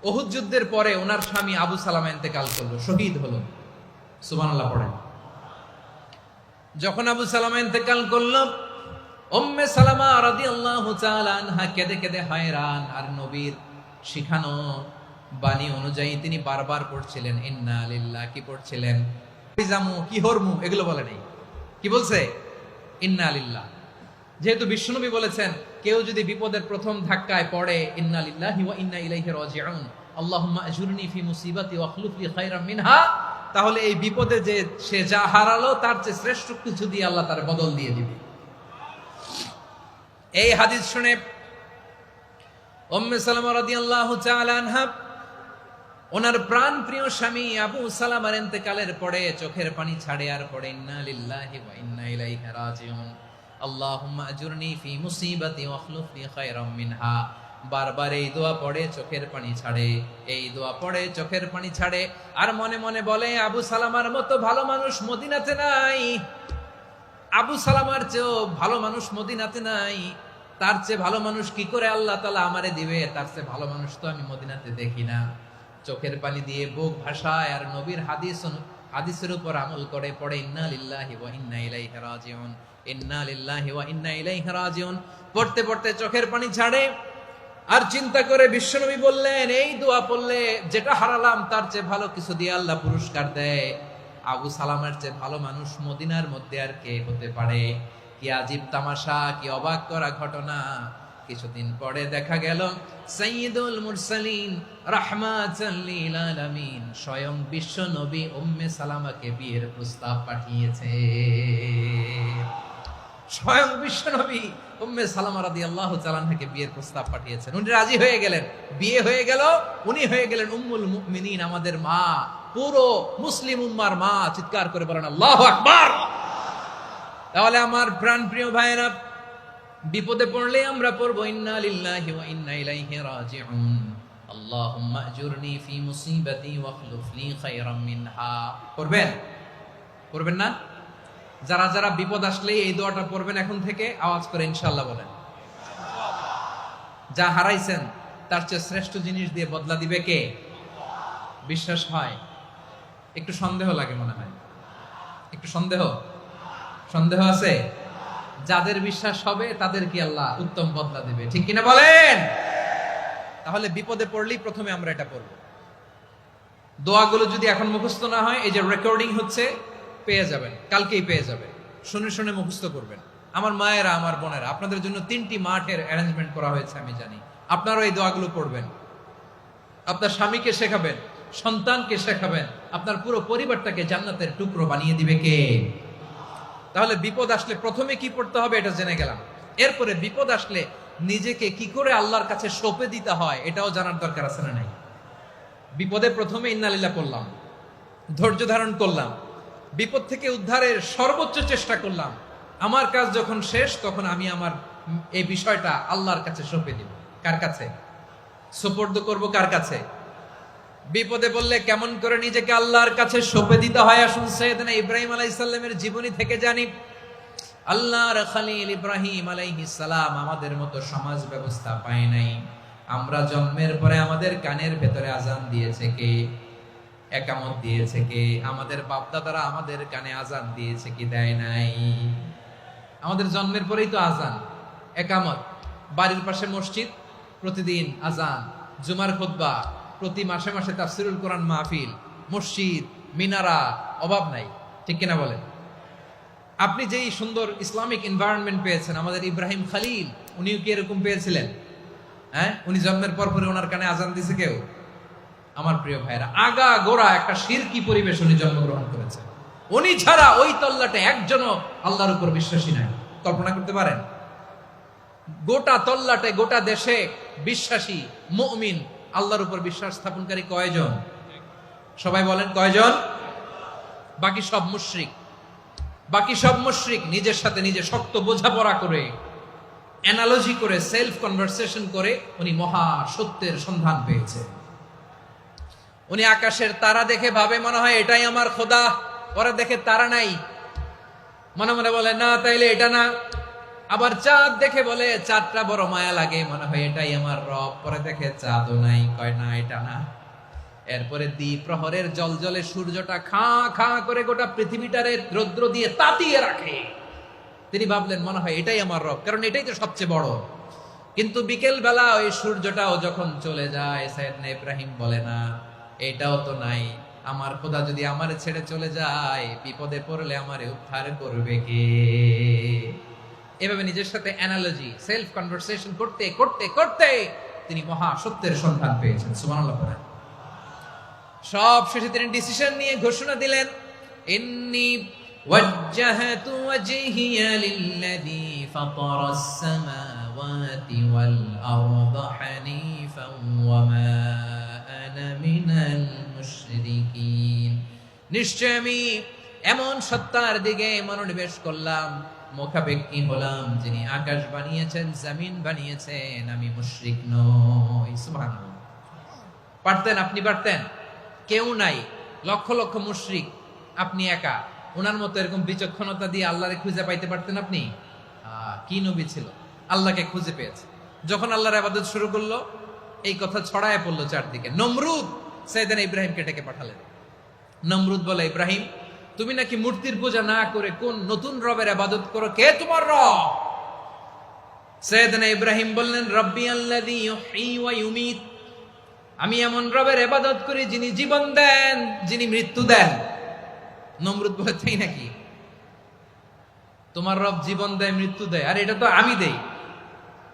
উহুদ যুদ্ধের পরে ওনার স্বামী আবু সালামা ইন্তেকাল করলো, শহীদ হলো। সুবহানাল্লাহ পড়েন। যখন আবু সালামা ইন্তেকাল করলো, উম্মে সালামা রাদিয়াল্লাহু তাআলা আনহা কেঁদে কেঁদে হয়রান। আর নবীর শিখানো বাণী অনুযায়ী তিনি বারবার পড়ছিলেন ইন্না লিল্লাহ। কি পড়ছিলেন? জামু কি হরমু এগুলো বলে নেই। কি বলছে? ইন্না লিল্লাহ। যেহেতু বিশ্বনবী বলেছেন কেউ যদি বিপদের প্রথম ধাক্কায় পড়ে ইন্না লিল্লাহি ওয়া ইন্না ইলাইহি রাজিউন, আল্লাহুম্মা আজুরনি ফি মুসিবাতি ওয়া আখলুফ লি খায়রাম মিনহা, তাহলে এই বিপদে যে সে যা হারালো তার চেয়ে শ্রেষ্ঠ কিছু দিয়ে আল্লাহ তার বদল দিয়ে দিবে। এই হাদিস শুনে উম্মে সালামা রাদিয়াল্লাহু তাআলা আনহা ওনার প্রাণ প্রিয় স্বামী আবু সালামার ইন্তেকালের পরে চোখের পানি ছাড়ে আর পড়ে ইন্না লিল্লাহি ওয়া ইন্না ইলাইহি রাজিউন, আল্লাহুম্মা আজুরনি ফি মুসিবাতি ওয়া আখলুফ লি খায়রাম মিনহা। বারবার এই দোয়া পড়ে চোখের পানি ছাড়ে, এই দোয়া পড়ে চোখের পানি ছাড়ে। আর মনে মনে বলে আবু সালামার মতো ভালো মানুষ মদিনাতে নাই, আবু সালামার চেয়েও ভালো মানুষ মদিনাতে নাই। তার চেয়ে ভালো মানুষ কি করে আল্লাহ তাআলা আমারে দিবে? তার চেয়ে ভালো মানুষ তো আমি মদিনাতে দেখি না। চোখের পানি দিয়ে বুক ভাসায় আর নবীর হাদিসের উপর আমল করে পড়ে ইন্না লিল্লাহি ওয়া ইন্না ইলাইহি রাজিউন, ইন্না লিল্লাহি ওয়া ইন্না ইলাইহি রাজিউন। পড়তে পড়তে চোখের পানি ছাড়ে আর চিন্তা করে বিশ্বনবী বললেন এই দোয়া পড়লে যেটা হারালাম তার চেয়ে ভালো কিছু দিয়ে আল্লাহ পুরস্কার দেয়। আবু সালামের চেয়ে ভালো মানুষ মদিনার মধ্যে আর কে হতে পারে? কি আজীব তামাশা, কি অবাক করা ঘটনা। কিছুদিন পরে দেখা গেল সাইয়্যিদুল মুরসালিন রাহমাতাল লিল আলামিন স্বয়ং বিশ্ব নবী উম্মে সালামাকে বিয়ের প্রস্তাব পাঠিয়েছে। স্বয়ং বিশ্ব নবী উম্মে সালামা রাদিয়াল্লাহু তাআলা আনহাকে বিয়ের প্রস্তাব পাঠিয়েছেন। উনি রাজি হয়ে গেলেন, বিয়ে হয়ে গেল। উনি হয়ে গেলেন উম্মুল মুমিনিন, আমাদের মা, পুরো মুসলিম উম্মার মা। চিৎকার করে বলেন আল্লাহু আকবার। তাহলে আমার প্রাণ প্রিয় ভাইয়েরা, বিপদে পড়লে আমরা পড়বো ইন্না লিল্লাহি ওয়া ইন্না ইলাইহি রাজিউন, আল্লাহুম্মা আজুরনি ফি মুসিবাতি ওয়া আখলুফ লি খায়রাম মিনহা। পড়বেন? পড়বেন না? যারা যারা বিপদ আসলে এই দোয়াটা পড়বেন এখন থেকে আওয়াজ করে ইনশাআল্লাহ বলেন। যা হারাইছেন তার চেয়ে শ্রেষ্ঠ জিনিস দিয়ে বদলা দিবে কে? বিশ্বাস হয়? একটু সন্দেহ লাগে মনে হয়, একটু সন্দেহ আছে? যাদের বিশ্বাস হবে তাদের কি আল্লাহ উত্তম বদলা দিবে, ঠিক কিনা বলেন? তাহলে বিপদে পড়লেই প্রথমে আমরা এটা পড়ব। দোয়াগুলো যদি এখন মুখস্থ না হয়, এই যে রেকর্ডিং হচ্ছে, পেয়ে যাবেন, কালকেই পেয়ে যাবে। শুনে শুনে মুখস্থ করবেন। আমার মায়েরা, আমার বোনেরা, আপনাদের জন্য 3টি মাঠের অ্যারেঞ্জমেন্ট করা হয়েছে, আমি জানি। আপনারাও এই দোয়াগুলো পড়বেন, আপনার স্বামীকে শেখাবেন, সন্তানকে শেখাবেন, আপনার পুরো পরিবারটাকে জান্নাতের টুকরো বানিয়ে দিবে কে? তাহলে বিপদ আসলে প্রথমে কি পড়তে হবে এটা জেনে গেলাম। এরপরে বিপদ আসলে নিজেকে কি করে আল্লাহর কাছে সঁপে দিতে হয় এটাও জানার দরকার আছে না নাই? বিপদে প্রথমে ইন্নালিল্লাহ করলাম, ধৈর্য ধারণ করলাম, বিপদ থেকে উদ্ধারের সর্বোচ্চ চেষ্টা করলাম। আমার কাজ যখন শেষ তখন আমি আমার এই বিষয়টা আল্লাহর কাছে সঁপে দিব। কার কাছে সুপর্দ করব? কার কাছে? বিপদে বললে কেমন করে নিজেকে আল্লাহর কাছে সঁপে দিতে হয় আসুন সাইয়েদনা ইব্রাহিম আলাইহিস সালামের জীবনী থেকে জানি। আল্লাহর খলিল ইব্রাহিম আলাইহিস সালাম আমাদের মতো সমাজ ব্যবস্থা পায় নাই। আমরা জন্মের পরে আমাদের কানের ভেতরে আজান দিয়েছে কে? একামত দিয়েছে কে? আমাদের বাপদাদারা আমাদের কানে আজান দিয়েছে কি? দেয় নাই। আমাদের জন্মের পরেই তো আজান, একামত, বাড়ির পাশে মসজিদ, প্রতিদিন আজান, জুমার খুতবা, প্রতি মাসে মাসে তাফসিরুল কোরআন মাহফিল, মসজিদ, মিনারা, অভাব নাই, ঠিক কিনা বলেন? আপনি যেই সুন্দর ইসলামিক এনভায়রনমেন্ট পেয়েছেন, আমাদের ইব্রাহিম খলিল উনিও কি এরকম পেয়েছিলেন? হ্যাঁ, উনি জন্মের পর পরে ওনার কানে আজান দিছে কেউ? আমার প্রিয় ভাইরা, আগা গোড়া একটা শিরকি পরিবেশ উনি জন্মগ্রহণ করেছেন। উনি ছাড়া ওই তল্লাটে একজনও আল্লাহর উপর বিশ্বাসী নাই। কল্পনা করতে পারেন? গোটা তল্লাটে, গোটা দেশে বিশ্বাসী মুমিন আল্লাহর উপর বিশ্বাস স্থাপনকারী কয়জন? সবাই বলেন কয়জন? বাকি সব মুশরিক। বাকি সব মুশরিক নিজের সাথে নিজে শক্ত বোঝাপড়া করে, অ্যানালজি করে, সেলফ কনভারসেশন করে উনি মহা সত্যের সন্ধান পেয়েছে। উনি আকাশের তারা দেখে ভাবে মনে হয় এটাই আমার খোদা। ওরা দেখে তারা নাই, মনে মনে বলে না তাইলে এটা না। আবার চাঁদ দেখে বলে চাঁদটা বড় মায়া লাগে, মনে হয় এটাই আমার রব। পরে দেখে চাঁদও নাই, কয় না এটা না। এরপরে দ্বীপ প্রহরের জল জলে সূর্যটা খাঁ খাঁ করে গোটা পৃথিবীটারে রৌদ্র দিয়ে তাতিয়ে রাখে। তিনি ভাবলেন মনে হয় এটাই আমার রব, কারণ এটাই তো সবচেয়ে বড়। কিন্তু বিকেল বেলা ওই সূর্যটাও যখন চলে যায়, সাইয়েদনা ইব্রাহিম বলে না এটাও তো নাই। আমার খোদা যদি আমারে ছেড়ে চলে যায়, বিপদে পড়লে আমারে উদ্ধার করবে কে? এভাবে নিজের সাথে অ্যানালজি, সেলফ কনভারসেশন করতে করতে করতে তিনি মহা সত্যের সন্ধান পেয়েছেন। সুবহানাল্লাহ। সব শেষে তিনি ডিসিশন নিয়ে ঘোষণা দিলেন, ইন্নী ওয়াজ্জাহাতু ওয়াজহিয়া লিল্লাযী ফাতারাস সামাওয়াতি ওয়াল আরদা হানিফান ওয়া মা আনা মিনাল মুশরিকিন। নিশ্চয় আমি এমন সত্তার দিকে মনোনিবেশ করলাম, মুখাপেক্ষী হলাম, যিনি আকাশ বানিয়েছেন, জমিন বানিয়েছেন, আমি মুশরিক নই। সুবহানাল্লাহ। পারতেন? আপনি পারতেন? কেউ নাই, লক্ষ লক্ষ মুশরিক, আপনি একা। ওনার মতো এরকম বিচক্ষণতা দিয়ে আল্লাহরে খুঁজে পাইতে পারতেন আপনি? কি নবী ছিল, আল্লাহকে খুঁজে পেয়েছে। যখন আল্লাহর ইবাদত শুরু করলো, এই কথা ছড়ায় পড়লো চারদিকে। নমরুদ সাইয়েদনা ইব্রাহিমকে ডেকে পাঠালেন। নমরুদ বলে, ইব্রাহিম তুমি নাকি মূর্তির পূজা না করে কোন নতুন রবের ইবাদত করো, কে তোমার রব? সাইয়েদনা ইব্রাহিম বললেন, রব্বি আল্লাযী ইউহয়ী ওয়া ইউমীত, আমি এমন রবের ইবাদত করি যিনি জীবন দেন, যিনি মৃত্যু দেন। নমরুদ বলে, তাই নাকি? তোমার রব জীবন দেয়, মৃত্যু দেয়, আর এটা তো আমি দেই।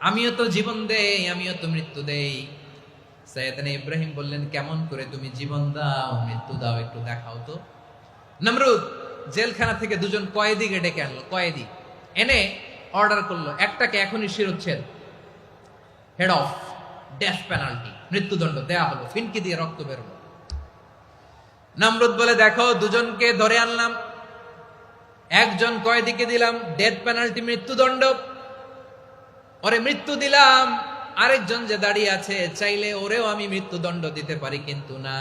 আমিও তো জীবন দেই, আমিও তো মৃত্যু দেই। সাইয়েদনা ইব্রাহিম বললেন, কেমন করে তুমি জীবন দাও, মৃত্যু দাও, একটু দেখাও তো। নমরুদ জেলখানা থেকে দুজন কয়েদিকে ডেকে আনলো। কয়েদি এনে অর্ডার করলো, একটাকে এখনই শিরোচ্ছেদ, হেড অফ, ডেথ পেনাল্টি, মৃত্যুদণ্ড দেয়া হলো। ফিনকি দিয়ে রক্ত বেরোলো। নমরুদ বলে, দেখো দুজনকে ধরে আনলাম, একজন কয়েদিকে দিলাম ডেথ পেনাল্টি, মৃত্যুদণ্ড, ওরে মৃত্যু দিলাম। আরেকজন যে দাঁড়িয়ে আছে, চাইলে ওরেও আমি মৃত্যুদণ্ড দিতে পারি, কিন্তু না,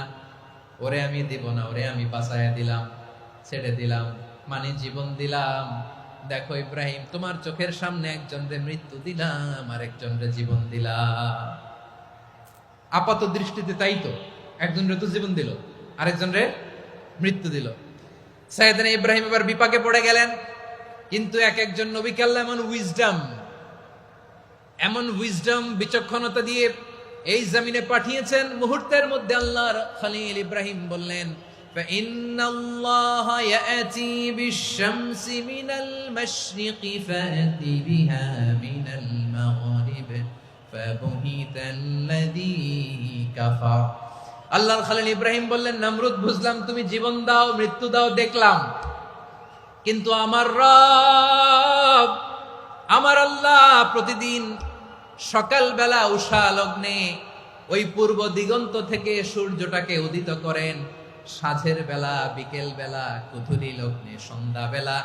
ওরে আমি দিব না, ওরে আমি বাঁচাইয়া দিলাম, ছেড়ে দিলাম, মানে জীবন দিলাম। দেখো ইব্রাহিম, তোমার চোখের সামনে একজনরে মৃত্যু দিলাম, আর একজনরে জীবন দিলাম। আপাত দৃষ্টিতে তাই তো, একজনরে তো জীবন দিল, আরেকজনরে মৃত্যু দিল। সাইয়েদনা ইব্রাহিম এবার বিপাকে পড়ে গেলেন। কিন্তু এক একজন নবীকে আল্লাহ এমন উইজডম, বিচক্ষণতা দিয়ে এই জমিনে পাঠিয়েছেন। মুহূর্তের মধ্যে আল্লাহর খলিল ইব্রাহিম বললেন, ফাইন্নাল্লাহা ইয়াতি বিশ-শামসি মিনাল মাশরিকি ফাতি বিহা মিনাল মাগরিব ফাবুহিতাল্লাযী কাফার। আল্লাহর খলিল ইব্রাহিম বললেন, নমরুদ বুঝলাম তুমি জীবন দাও, মৃত্যু দাও, দেখলাম, কিন্তু আমার রব, আমার আল্লাহ প্রতিদিন সকালবেলা উষা লগ্নে ওই পূর্ব দিগন্ত থেকে সূর্যটাকে উদিত করেন, সাঁঝের বেলা, বিকেল বেলা, কুথুরি লগ্নে, সন্ধ্যা বেলা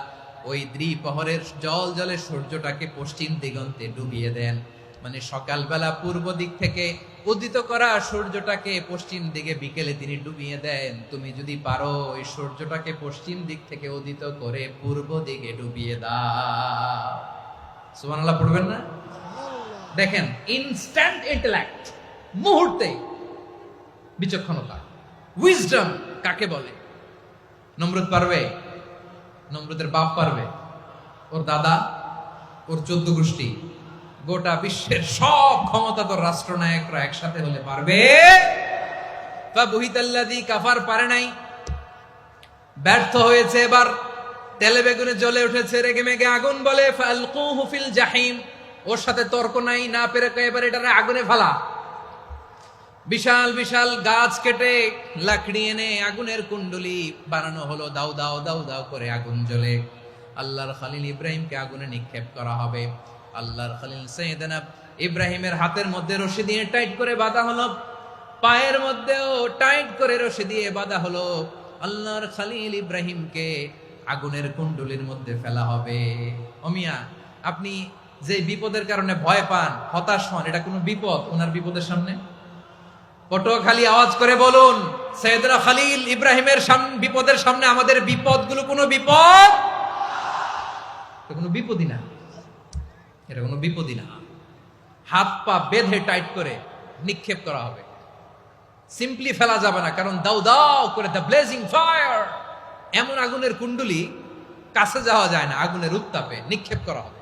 ওই দ্বিপ্রহরের জল জলে সূর্যটাকে পশ্চিম দিগন্তে ডুবিয়ে দেন। মানে সকালবেলা পূর্ব দিক থেকে উদিত করা সূর্যটাকে পশ্চিম দিকে বিকেলে তিনি ডুবিয়ে দেন। তুমি যদি পারো ওই সূর্যটাকে পশ্চিম দিক থেকে উদিত করে পূর্ব দিকে ডুবিয়ে দাও। সুবহানাল্লাহ পড়বেন না? দেখেন, ইনস্ট্যান্ট ইন্টেলেক্ট, মুহূর্তে বিচক্ষণতা, উইজডম কাকে বলে? নমরুদ পারবে? নমরুদের বাপ পারবে? ওর দাদা, ওর 14 গোষ্ঠী, গোটা বিশ্বের সব ক্ষমতাধর রাষ্ট্রনায়করা একসাথে হলে পারবে? ফাবুহিতাল্লাযী কাফার পারে নাই, ব্যর্থ হয়েছে। এবার তেলে বেগুনে জ্বলে উঠেছে, রেগে মেগে আগুন বলে, ফালকুহু ফিল জাহিম। ওর সাথে তর্ক নাই, না পেরে এবার এটারে আগুনে ফেলা। বিশাল বিশাল গাছ কেটে লাকড়ি এনে আগুনের কুণ্ডলি বানানো হলো, দাও দাও দাও দাও করে আগুন জ্বলে। আল্লাহর খলিল ইব্রাহিমকে আগুনে নিক্ষেপ করা হবে। আল্লাহর খলিল সাইয়েদনা ইব্রাহিমের হাতের মধ্যে রশি দিয়ে টাইট করে বাঁধা হলো। পায়ের মধ্যেও টাইট করে রশি দিয়ে বাঁধা হলো। আল্লাহর খলিল ইব্রাহিমকে আগুনের কুণ্ডলীর মধ্যে ফেলা হবে। অমিয়া, আপনি যে বিপদের কারণে ভয় পান, হতাশ হন, এটা কোনো বিপদ ওনার বিপদের সামনে? পটুয়াখালী আওয়াজ করে বলুন, সৈয়দনা খলিল ইব্রাহিমের বিপদের সামনে আমাদের বিপদগুলো কোনো বিপদ? এটা কোনো বিপদই না, এটা কোনো বিপদই না। হাত পা বেঁধে টাইট করে নিক্ষেপ করা হবে, সিম্পলি ফেলা যাবে না, কারণ দাও দাও করে দ্য ব্লেজিং ফায়ার, এমন আগুনের কুণ্ডলী কাছে যাওয়া যায় না, আগুনের উত্তাপে নিক্ষেপ করা হবে।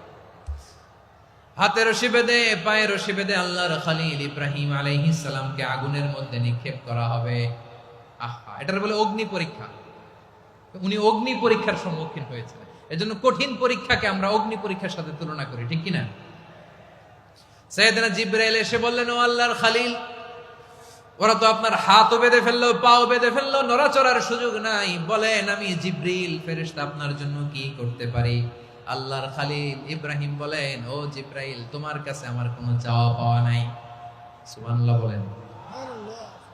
হাতে রশি বেঁধে পায়ে রশি বেঁধে আল্লাহর খলিল ইব্রাহিম আলাইহিস সালামকে আগুনের মধ্যে নিক্ষেপ করা হবে। আহা, এটার বলে অগ্নি পরীক্ষা। উনি অগ্নি পরীক্ষার সম্মুখীন হয়েছেন। এজন্য কঠিন পরীক্ষাকে আমরা অগ্নি পরীক্ষার সাথে তুলনা করি, ঠিক কিনা? সাইয়েদনা জিবরাইল এসে বললেন, ও আল্লাহর খলিল, ওরা তো আপনার হাতও বেঁধে ফেললো, পাও বেঁধে ফেললো, নড়াচড়ার সুযোগ নাই, বলেন আমি জিবরিল ফেরেশতা আপনার জন্য কি করতে পারি? আল্লাহর খলিল ইব্রাহিম বলেন, ও জিবরাইল, তোমার কাছে আমার কোনো চাওয়া পাওয়া নাই। সুবহানাল্লাহ বলেন।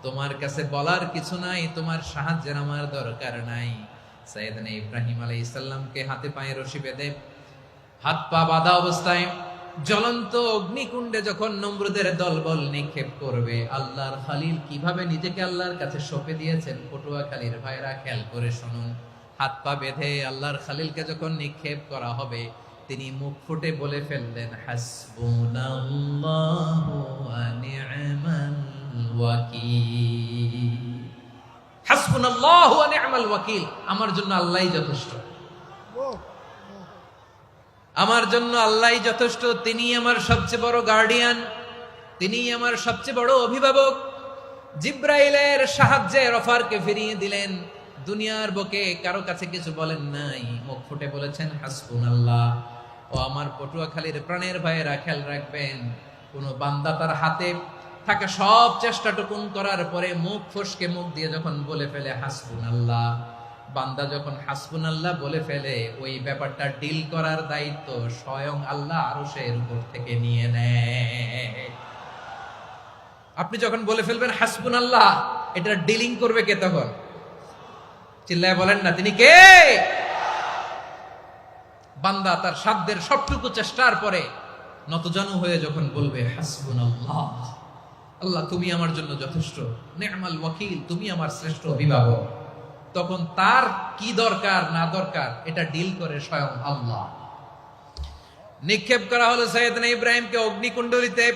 তোমার কাছে বলার কিছু নাই, তোমার সাহায্যের আমার দরকার নাই। সাইয়েদনা ইব্রাহিম আলাইহিস সালামকে হাতে পায়ে রশি বেঁধে হাত পা বাঁধা অবস্থায় জ্বলন্ত অগ্নিকুণ্ডে যখন নমরুদের দলবল নিক্ষেপ করবে, আল্লাহর খলিল কিভাবে নিজেকে আল্লাহর কাছে সঁপে দিয়েছেন, পটুয়াখালীর ভাইরা খেয়াল করে শুনুন। হাত পা বেঁধে আল্লাহর খলিলকে যখন নিক্ষেপ করা হবে, তিনি মুখ ফুটে বলে ফেললেন, হাসবুনাল্লাহু ওয়া নি'মাল ওয়াকিল। হাসবুনাল্লাহু ওয়া নি'মাল ওয়াকিল, আমার জন্য আল্লাহই যথেষ্ট, আমার জন্য আল্লাহই যথেষ্ট। তিনি আমার সবচেয়ে বড় গার্ডিয়ান, তিনি আমার সবচেয়ে বড় অভিভাবক। জিব্রাইলের সাহায্যে অফারকে ফিরিয়ে দিলেন, দুনিয়ার বুকে কারো কাছে কিছু বলেন নাই, মুখ ফুটে বলেছেন হাসবুনাল্লাহ। ও আমার পটুয়াখালীর প্রাণের ভাইয়েরা, খেয়াল রাখবেন, কোন বান্দা তার হাতে থাকা সব চেষ্টাটুকুন করার পরে মুখ ফসকে মুখ দিয়ে যখন বলে ফেলে হাসবুনাল্লাহ, বান্দা যখন হাসবুনাল্লাহ বলে ফেলে, ওই ব্যাপারটা ডিল করার দায়িত্ব স্বয়ং আল্লাহ আরশের উপর থেকে নিয়ে নেয়। আপনি যখন বলে ফেলবেন হাসবুনাল্লাহ, এটা ডিলিং করবে কে তখন? চিল্লায় বলেন না, তিনি কে? বান্দা তার সাধ্যের সবটুকু চেষ্টার পরে নতজানু হয়ে যখন বলবে হাসবুনাল্লাহ, আল্লাহ তুমি আমার জন্য যথেষ্ট, নি'মাল ওয়াকিল, তুমি আমার শ্রেষ্ঠ অভিভাবক, তখন তার কি দরকার না দরকার এটা ডিল করে স্বয়ং আল্লাহ। নিক্ষেপ করা হলো সাইয়েদনা ইব্রাহিমকে অগ্নিকুণ্ডলিতে।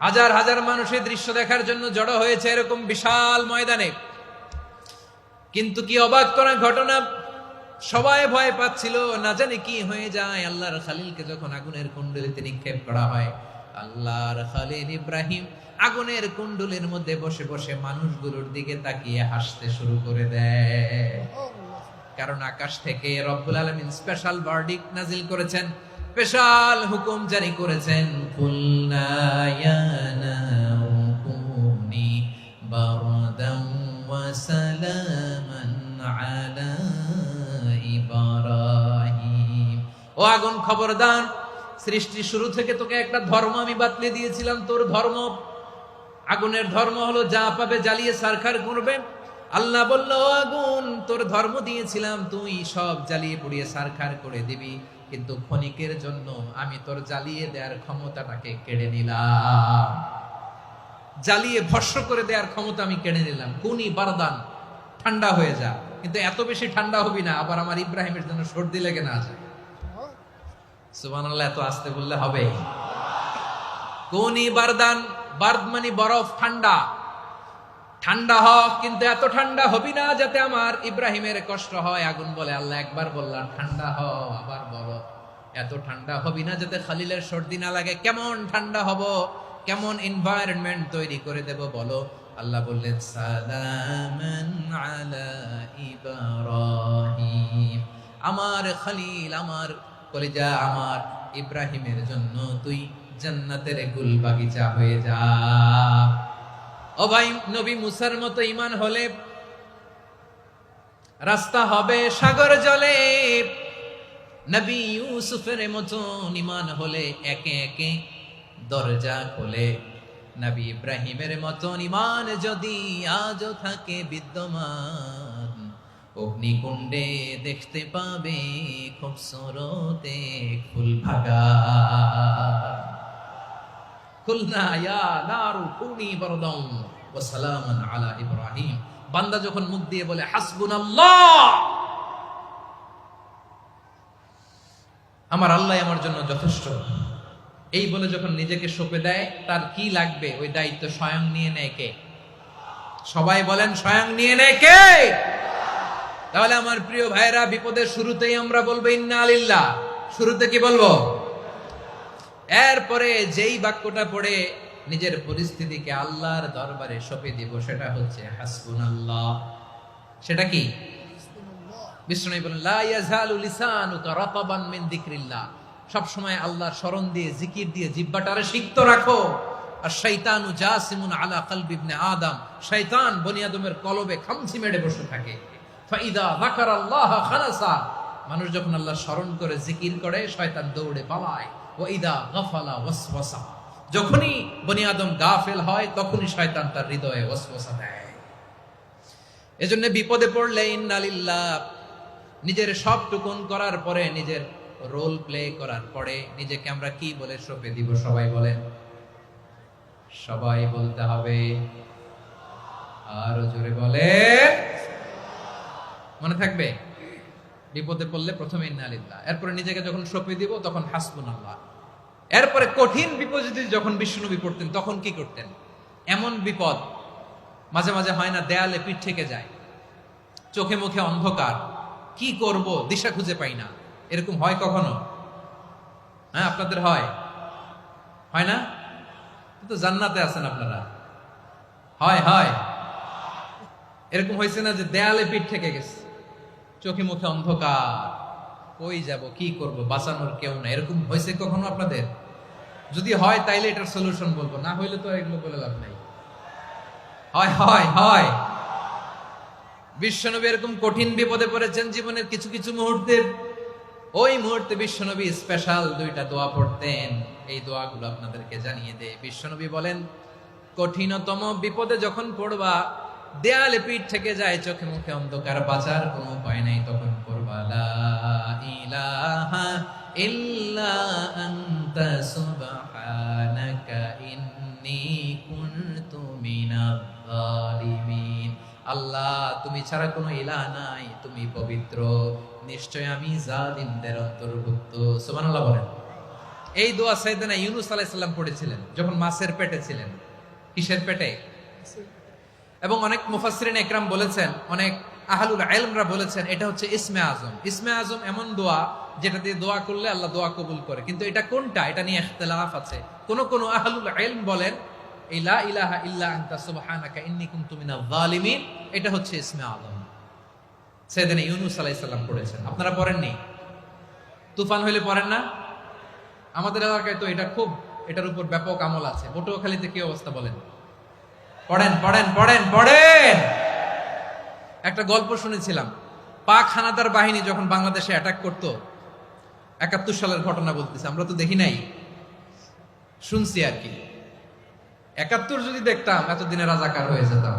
হাজার হাজার মানুষের দৃশ্য দেখার জন্য জড়ো হয়েছে এরকম বিশাল ময়দানে। কিন্তু কি অবাক করা ঘটনা, সবাই ভয় পাচ্ছিল, না জানি কি হয়ে যায়। আল্লাহর খলিলকে যখন আগুনের কুণ্ডলিতে নিক্ষেপ করা হয়, আল্লাহর খলিল ইব্রাহিম আগুনের কুণ্ডলীর মধ্যে বসে বসে মানুষগুলোর দিকে তাকিয়ে হাসতে শুরু করে দেয়। কারণ আকাশ থেকে রব্বুল আলামিন স্পেশাল ভার্ডিক্ট নাজিল করেছেন, স্পেশাল হুকুম জারি করেছেন, কুলনা ইয়া নারু কুনি বারদান ওয়া সালামান আলা ইব্রাহিম। ও আগুন, খবরদার, সৃষ্টির শুরু থেকে তোকে একটা ধর্ম আমি বাতলে দিয়েছিলাম, তোর ধর্ম, আগুনের ধর্ম হলো যা পাবে জ্বালিয়ে সারখার করবে। আল্লাহ বলল, ও আগুন, তোর ধর্ম দিয়েছিলাম, তুই সব জ্বালিয়ে পুড়িয়ে সারখার করে দিবি, কিন্তু ক্ষণিকের জন্য আমি তোর জ্বালিয়ে দেওয়ার ক্ষমতাটাকে কেড়ে নিলাম, জ্বালিয়ে ভস্ম করে দেওয়ার ক্ষমতা আমি কেড়ে নিলাম। কুনি বারদান, ঠান্ডা হয়ে যা, কিন্তু এত বেশি ঠান্ডা হবি না আবার আমার ইব্রাহিমের জন্য সর্দি লেগে না যায়। সুবহানাল্লাহ, এত আস্তে বললে হবে? কুনি বারদান, বার্দ মানে বরফ, ঠান্ডা, ঠান্ডা হ, কিন্তু এত ঠান্ডা হবি না যাতে আমার ইব্রাহিমের কষ্ট হয়। আগুন বলে, আল্লাহ একবার বললাম ঠান্ডা হ, আবার বলো এত ঠান্ডা হবি না যাতে খলিলের সর্দি না লাগে। কেমন ঠান্ডা হব, কেমন এনভায়রনমেন্ট তৈরি করে দেব বলো? আল্লাহ বললেন, সালামান আলা ইব্রাহিম, আমার খলিল, আমার কলিজা, আমার ইব্রাহিমের জন্য তুই জান্নাতের গুল বাগিচা হয়ে যা। ও ভাই, নবী মুসার মতো ঈমান হলে রাস্তা হবে সাগর জলে, নবী ইউসুফের মতো ঈমান হলে একে একে দরজা খোলে। নবী ইব্রাহিমের মতন ঈমান যদি আজও থাকে বিদ্যমান, অগ্নিকুণ্ডে দেখতে পাবে খুবসুরতে ফুল ভাগা। কুলনা ইয়া নারু কুনি বারদান ওয়া সালামান আলা ইব্রাহিম। বান্দা যখন মুখ দিয়ে বলে হাসবুনাল্লাহ, আমার আল্লাহ আমার জন্য যথেষ্ট, এই বলে যখন নিজেকে সঁপে দেয়, তার কি লাগবে ওই দায়িত্ব স্বয়ং নিয়ে নেয় কে? সবাই বলেন স্বয়ং নিয়ে নেয় কে? তাহলে আমার প্রিয় ভাইরা, বিপদের শুরুতেই আমরা বলবো ইন্না লিল্লাহ। শুরুতে কি বলবো? এরপরে যেই বাক্যটা পড়ে নিজের পরিস্থিতিকে আল্লাহর দরবারে সঁপে দিব, সেটা হচ্ছে হাসবুনাল্লাহ। সেটা কি? বিষ্ণু বলেন লা ইয়াজালু লিসানুকা রাতাবান মিন যিকরিল্লাহ। সব সময় আল্লাহর স্মরণ দিয়ে, জিকির দিয়ে জিহ্বাটারে সিক্ত রাখো। আর শয়তানু জাসিমুন আলা কলবি ইবনে আদম। শয়তান বনি আদমের কলবে খামচি মেরে বসে থাকে। ফাইদা যাকারাল্লাহ খালাসা। মানুষ যখন আল্লাহর স্মরণ করে, জিকির করে, শয়তান দৌড়ে পালায়। ওয়া ইদা গাফালা ওয়াসওয়াসা। যখনই বনি আদম গাফেল হয়, তখনই শয়তান তার হৃদয়ে ওয়াসওয়াসা দেয়। এজন্য বিপদে পড়লে ইন্না লিল্লাহ, নিজের সব টুকুন করার পরে, নিজের রোল প্লে করার পরে নিজেকে আমরা কি বলে সঁপে দিব? সবাই বলেন, সবাই বলতে হবে। আরো জোরে বলে, মনে থাকবে? বিপদে পড়লে প্রথমে ইন্না লিল্লাহ, এরপরে নিজেকে যখন সঁপে দিব তখন হাসবুনাল্লাহ। এরপরে কঠিন বিপদ যদি যখন বিশ্বনবী পড়তেন, তখন কি করতেন? এমন বিপদ মাঝে মাঝে হয় না, দেয়ালে পিঠ থেকে যায়, চোখে মুখে অন্ধকার, কি করব দিশা খুঁজে পাই না, এরকম হয় কখনো? হ্যাঁ, আপনাদের হয়? হয় না? তো জান্নাতে আছেন আপনারা। হয় হয় এরকম হয়েছে না যে দেয়ালে পিঠ থেকে গেছে, চোখে মুখে অন্ধকার, কই যাব, কি করব, বাঁচানোর কেউ না, এরকম হয়েছে কখনো আপনাদের? যদি হয় তাইলে এটার সলিউশন বলবো, না হইলে তো এগুলো বলে লাভ নাই। হয় হয় হয় বিশ্বনবী এরকম কঠিন বিপদে পড়েছেন জীবনের কিছু কিছু মুহূর্তে। ওই মুহূর্তে বিশ্বনবী স্পেশাল দুইটা দোয়া পড়তেন। এই দোয়াগুলো আপনাদেরকে জানিয়ে দেয়। বিশ্বনবী বলেন, কঠিনতম বিপদে যখন পড়বা, দেয়ালে পিঠ থেকে যায়, চোখে মুখে অন্ধকার, বাঁচার কোনো উপায় নাই, তখন পড়বা লা ইলাহা ইল্লা আনতা সুবহানাকা ইন্নী কুনতু মিনাজ জালিমিন। আল্লাহ, তুমি ছাড়া কোনো ইলাহ নাই, তুমি পবিত্র, নিশ্চয় আমি জালিমদের অন্তর্ভুক্ত। সুবহানাল্লাহ বলেন। এই দোয়া সাইয়েদনা ইউনূস আলাইহিস সালাম পড়েছিলেন যখন মাছের পেটে ছিলেন। কিসের পেটে? এবং অনেক মুফাসসিরিন একরাম বলেছেন, অনেক আহলুল ইলমরা বলেছেন, এটা হচ্ছে ইসমে আজম। ইসমে আজম এমন দোয়া যেটা দিয়ে দোয়া করলে আল্লাহ দোয়া কবুল করে। কিন্তু এটা কোনটা, এটা নিয়ে ইখতিলাফ আছে। কোন আহলুল ইলম বলেন এই লা ইলাহা ইল্লা আনতা সুবহানাকা ইন্নী কুনতু মিনাজ জালিমিন, এটা হচ্ছে ইসমে আজম। সাইয়েদনা ইউনূস আলাইহিস সালাম পড়েছেন। আপনারা পড়েননি? তুফান হইলে পড়েন না? আমাদের এলাকায় তো এটা খুব, এটার উপর ব্যাপক আমল আছে। পটুয়াখালীতে কি অবস্থা বলেন? পড়েন পড়েন পড়েন পড়েন। একটা গল্প শুনেছিলাম, পাক হানাদার বাহিনী যখন বাংলাদেশে অ্যাটাক করত, ৭১ সালের ঘটনা বলতেছে, আমরা তো দেখি নাই, শুনছি আর কি। ৭১ যদি দেখতাম, এতদিনে রাজাকার হয়ে যেতাম।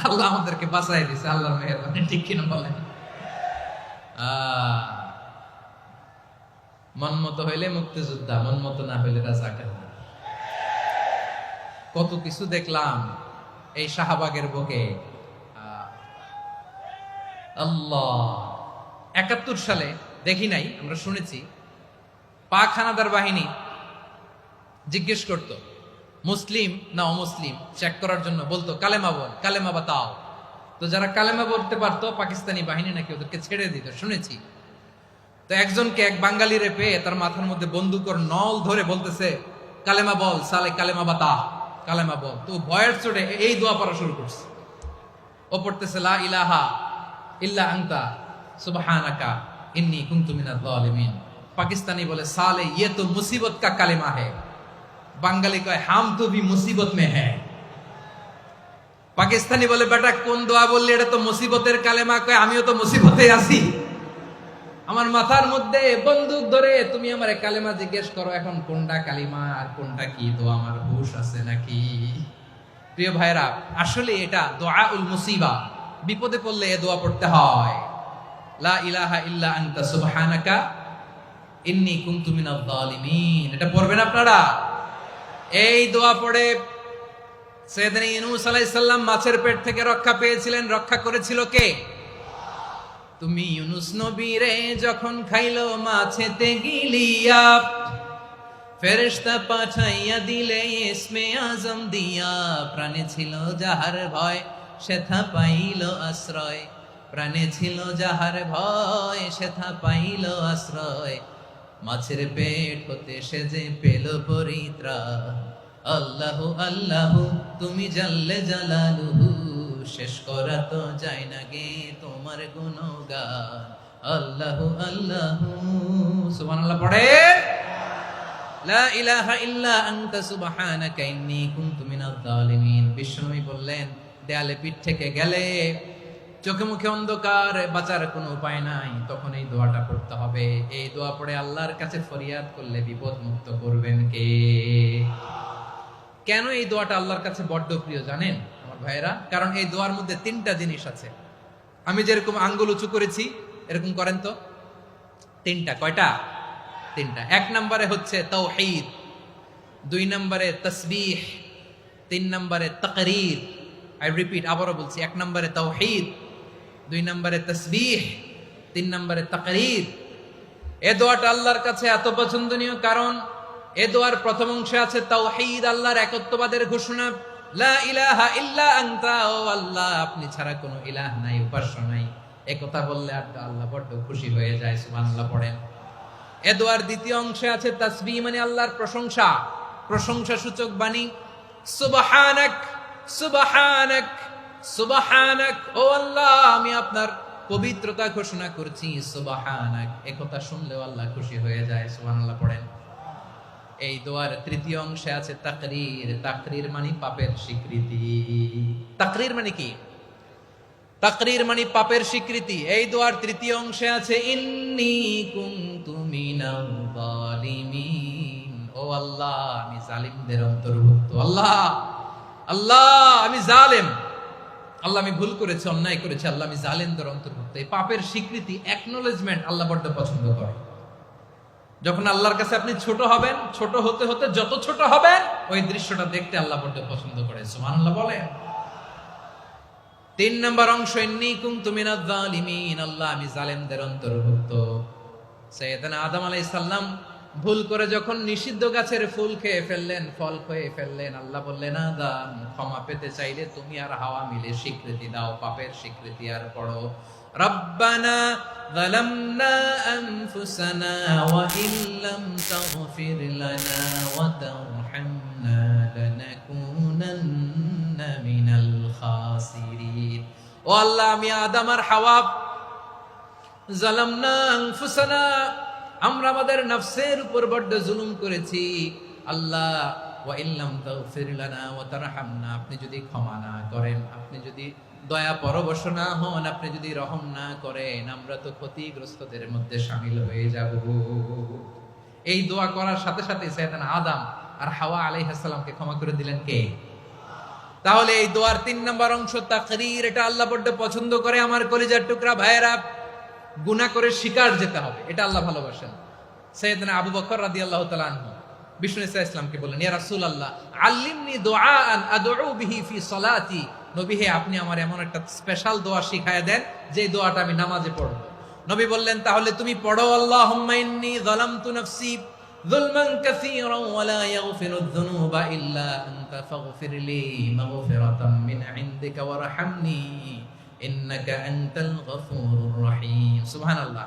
আল্লাহ আমাদেরকে বাঁচাই দিছে, আল্লাহর মেহেরবানি, ঠিক কিনা বলেন? মন মতো হইলে মুক্তিযোদ্ধা, মন মতো না হইলে রাজাকার। কত কিছু দেখলাম এই শাহবাগের বুকে। আল্লাহ, ৭১ সালে দেখি নাই, আমরা শুনেছি। পাক হানাদার বাহিনী জিজ্ঞেস করত মুসলিম না অমুসলিম চেক করার জন্য, বলতো কালেমা বল, কালেমা বাতাও। তো যারা কালেমা বলতে পারতো, পাকিস্তানি বাহিনী নাকি ওদেরকে ছেড়ে দিত, শুনেছি। তো একজনকে, এক বাঙালিরে পেয়ে তার মাথার মধ্যে বন্দুকর নল ধরে বলতেছে, কালেমা বল সালে, কালেমা বাতা, কালেমা বল। তো ভয়ের চোটে এই দোয়া পড়া শুরু করছে। ও পড়তেছে লা ইলাহা ইল্লা আনতা সুবহানাকা ইন্নী কুনতু মিনাজ জালিমিন। পাকিস্তানি বলে সালে ইয়ে তো মুসিবত কা কালেমা है। বাঙালি কয় হাম তো ভি মুসিবত মে है। পাকিস্তানি বলে বেটা কোন দোয়া বললি, এটা তো মুসিবতের কালেমা। কয় আমিও তো মুসিবতে আছি। আমার মাথার মধ্যে বন্দুক ধরে তুমি আমারে কালেমা জিজ্ঞেস করো, এখন কোনটা কালিমা আর কোনটা কি, তো আমার হুশ আছে নাকি? প্রিয় ভাইরা, আসলে এটা দুআউল মুসিবা, বিপদে পড়লে এ দোয়া পড়তে হয়। লা ইলাহা ইল্লা আনতা সুবহানাকা ইন্নী কুনতু মিনাজ জালিমিন। এটা পড়বেন আপনারা। এই দোয়া পড়ে সাইয়েদনা ইউনূস আলাইহিস সালাম মাছের পেট থেকে রক্ষা পেয়েছিলেন। রক্ষা করেছিল কে? তুমি ইউনূস নবীরে যখন খাইলো মাছেতে গিলিয়া, ফেরেশতা পাঠাইয়া দিলে ইসমে আজম দিয়া, প্রাণে ছিল যাহার ভয় সেথা পাইল আশ্রয়, প্রাণে ছিল যাহার ভয় সেথা পাইল আশ্রয়, মাছের পেট হতে সে যে পেল পরিত্রাণ। আল্লাহু আল্লাহু তুমি জাল্লে জালালুহু, শেষ করা তো যায় না গে তোমার গুণগান। আল্লাহু আল্লাহু, সুবহানাল্লাহ পড়ে। লা ইলাহা ইল্লা আনতা সুবহানাকা ইন্নী কুনতু মিনাজ জালিমিন। বিশ্বনবী বললেন, দেয়ালে পিঠ থেকে গেলে, চোখে মুখে অন্ধকার, বাঁচার কোনো উপায় নাই, তখন এই দোয়াটা পড়তে হবে। এই দোয়া পড়ে আল্লাহর কাছে ফরিয়াদ করলে বিপদ মুক্ত করবেন কে? কেন এই দোয়াটা আল্লাহর কাছে বড্ড প্রিয় জানেন আমার ভাইয়েরা? কারণ এই দোয়ার মধ্যে তিনটা জিনিস আছে। আমি যেরকম আঙ্গুল উঁচু করেছি এরকম করেন তো। তিনটা। কয়টা? তিনটা। এক নম্বরে হচ্ছে তাওহীদ, দুই নম্বরে তাসবিহ, তিন নম্বরে তাকরীর। আই রিপিট, আবারও বলছি, এক নম্বরে তাওহীদ, দুই নম্বরে তাসবিহ, তিন নম্বরে তাকরীর। এই দোয়াটা আল্লাহর কাছে এত পছন্দনীয় কারণ এ দোয়ার প্রথম অংশে আছে তাওহীদ, আল্লাহর একত্ববাদের ঘোষণা। লা ইলাহা ইল্লা আনতা, ও আল্লাহ আপনি ছাড়া কোনো ইলাহ নাই, উপাস্য নাই। এই কথা বললে আল্লাহ বড্ড খুশি হয়ে যায়। সুবহানাল্লাহ পড়েন। এ দোয়ার দ্বিতীয় অংশে আছে তাসবিহ, মানে আল্লাহর প্রশংসা, প্রশংসা সূচক বাণী। সুবহানাক সুবহানাক সুবহানাক, ও আল্লাহ আমি আপনার পবিত্রতা ঘোষণা করছি। সুবহানাক, এই কথা শুনলেও আল্লাহ খুশি হয়ে যায়। সুবহানাল্লাহ পড়েন। এই দোয়ার তৃতীয় অংশে আছে তাকরীর। তাকরীর মানে পাপের স্বীকৃতি। তাকরীর মানে কি? তাকরীর মানে পাপের স্বীকৃতি। এই দোয়ার তৃতীয় অংশে আছে ইন্নী কুনতু মিনাল জালিমিন, ও আল্লাহ আমি জালিমদের অন্তর্ভুক্ত। আল্লাহ আল্লাহ আমি জালেম, আল্লাহ আমি ভুল করেছি, অন্যায় করেছি, আল্লাহ আমি জালেমদের অন্তর্ভুক্ত। এই পাপের স্বীকৃতি, অ্যাকনোলেজমেন্ট আল্লাহ বড্ড পছন্দ করে। যখন আল্লাহর কাছে আপনি ছোট হবেন, ছোট হতে হতে যত ছোট হবেন, ওই দৃশ্যটা দেখতে আল্লাহ বড্ড পছন্দ করে। সুবহানাল্লাহ বলেন। তিন নম্বর অংশ ইন্নী কুনতু মিনাজ জালিমিন, আল্লাহ আমি জালেমদের অন্তর্ভুক্ত। সাইয়েদনা আদম আলাইহিস সালাম ভুল করে যখন নিষিদ্ধ গাছের ফুল খেয়ে ফেললেন, ফল খেয়ে ফেললেন, আল্লাহ বললেন আদম ক্ষমা পেতে চাইলে তুমি আর হাওয়া মিলে স্বীকৃতি দাও, পাপের স্বীকৃতি আর পড়ো। রব্বানা যালামনা আনফুসানা ওয়া ইল্লাম তাগফির লানা ওয়া তারহামনা লানাকুনান্না মিনাল খাসিরিন। ও আল্লাহ আমি আদম আর হাওয়া যালামনা আনফুসানা, আমরা আমাদের নফসের উপর বড্ড জুলুম করেছি। আল্লাহ ওয়া ইল্লাম তাগফির লানা ওয়া তারহামনা, আপনি যদি ক্ষমা না করেন, আপনি যদি দয়া পরবশ না হন, আপনি যদি রহম না করেন, আমরা তো ক্ষতিগ্রস্তদের মধ্যে শামিল হয়ে যাব। এই দোয়া করার সাথে সাথে সাইয়েদনা আদম আর হাওয়া আলাইহিস সালামকে ক্ষমা করে দিলেন কে? তাহলে এই দোয়ার তিন নম্বর অংশ তাকরীর, এটা আল্লাহ বড্ড পছন্দ করে। আমার কলিজার টুকরা ভাইয়েরা, গুনাহ করে শিকার যেতে হবে, এটা আল্লাহ ভালোবাসেন। সাইয়েদনা আবু বকর রাদিয়াল্লাহু তাআলা আনহু বিষ্ণু ইসা ইসলামকে বললেন, ইয়া রাসূলুল্লাহ আল্লিমনি দুআআন আদউ বিহি ফি সালাতি, নবী হে আপনি আমার এমন একটা স্পেশাল দোয়া শিখায়া দেন যে দোয়াটা আমি নামাজে পড়ব। নবী বললেন, তাহলে তুমি পড়ো আল্লাহুম্মা ইন্নী যালামতু নাফসি যুলমান কাসীরান ওয়া লা ইয়াগফিরুয যুনুবা ইল্লা আনতা ফাগফিরলি মাগফিরাতাম মিন ইনদিকা ওয়ারহামনি ইন্নাকা আনতাল গফুরুর রহিম। সুবহানাল্লাহ।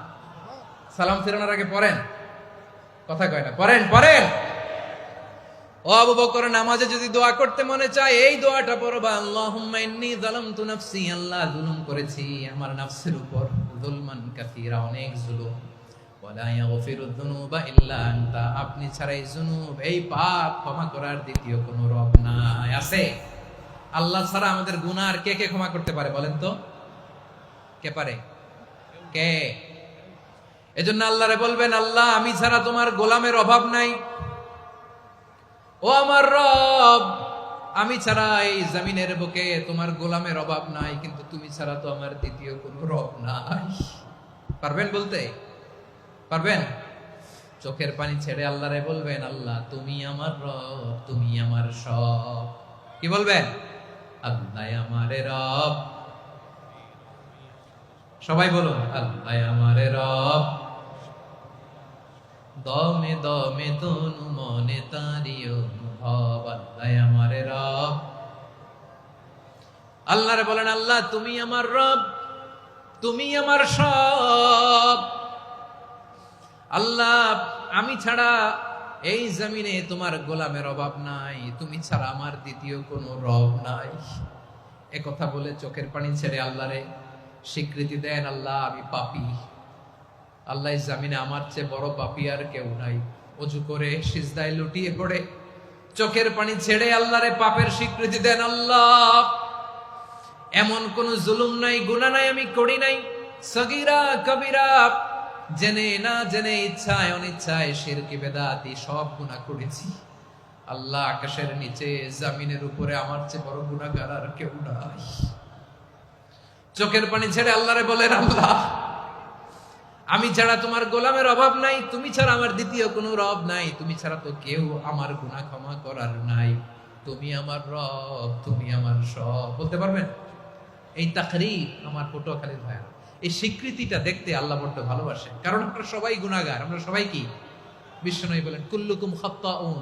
সালাম ফিরানোর আগে পড়েন, কথা কয় না, পড়েন পড়েন। ও আবু বকর, নামাজে যদি দোয়া করতে মনে চায় এই দোয়াটা পড়বা, আল্লাহুম্মা ইন্নী যালামতু নাফসি, আল্লাহ জুলুম করেছি আমার নফসের উপর, যুলমান কাসীরা, অনেক জুলুম, ওয়া লা ইয়াগফিরুয যুনুবা ইল্লা আনতা, আপনি ছাড়া এই জুনুব, এই পাপ ক্ষমা করার দ্বিতীয় কোনো রব নাই। আছে? আল্লাহ ছাড়া আমাদের গুনাহ আর কে কে ক্ষমা করতে পারে বলেন তো? কে পারে? কে? এজন্য আল্লাহরে বলবেন, আল্লাহ আমি ছাড়া তোমার গোলামের অভাব নাই। ও আমার রব, আমি ছাড়া এই জমিনের বুকে তোমার গোলামের অভাব নাই, কিন্তু তুমি ছাড়া তো আমার দ্বিতীয় কোনো রব নাই। পারবেন বলতে? পারবেন? চোখের পানি ছেড়ে আল্লাহরে বলবেন, আল্লাহ তুমি আমার রব, তুমি আমার সব। কি বলবেন? আল্লাহ আমারে রব। সবাই বলুন, আল্লাহ আমারে রব, দমে দমে তনু মনে তারি অনুভব। আল্লাহ আমারে রব। আল্লাহরে বলেন, আল্লাহ তুমি আমার রব, তুমি আমার সব। আল্লাহ আমি ছাড়া এই জমিনে তোমার গোলামের অভাব নাই, তুমি ছাড়া আমার দ্বিতীয় কোনো রব নাই। এ কথা বলে চোখের পানি ছেড়ে আল্লাহরে স্বীকৃতি দেন, আল্লাহ আমি পাপী। আল্লাহ এই জমিনে আমার চেয়ে বড় পাপী আর কেউ নাই। অজু করে সিজদায় লুটিয়ে পড়ে চোখের পানি ছেড়ে আল্লাহরে পাপের স্বীকৃতি দেন, আল্লাহ এমন কোন জুলুম নাই, গুনাহ নাই আমি করি নাই, সগীরা কবিরা, জেনে না জেনে, ইচ্ছায় অনিচ্ছায়, শিরকি বেদাতি সব গুনাহ করেছি। আল্লাহ আকাশের নিচে জমিনের উপরে আমার চেয়ে বড় গুনাহগার আর কেউ নাই। চোখের পানি ছেড়ে আল্লাহরে বলেন, আল্লাহ আমি ছাড়া তোমার গোলামের অভাব নাই, তুমি ছাড়া আমার দ্বিতীয় কোনো রব নাই, তুমি ছাড়া তো কেউ আমার গুনাহ ক্ষমা করার নাই, তুমি আমার রব, তুমি আমার সব। বলতে পারবেন? এই তাকরীর আমার পটুয়াখালীর ভাইয়া, এই স্বীকৃতিটা দেখতে আল্লাহ বড্ড ভালোবাসে, কারণ আমরা সবাই গুনাহগার। আমরা সবাই কি? বিশ্বনবী বলেন, কুল্লুকুম খাত্তাউন,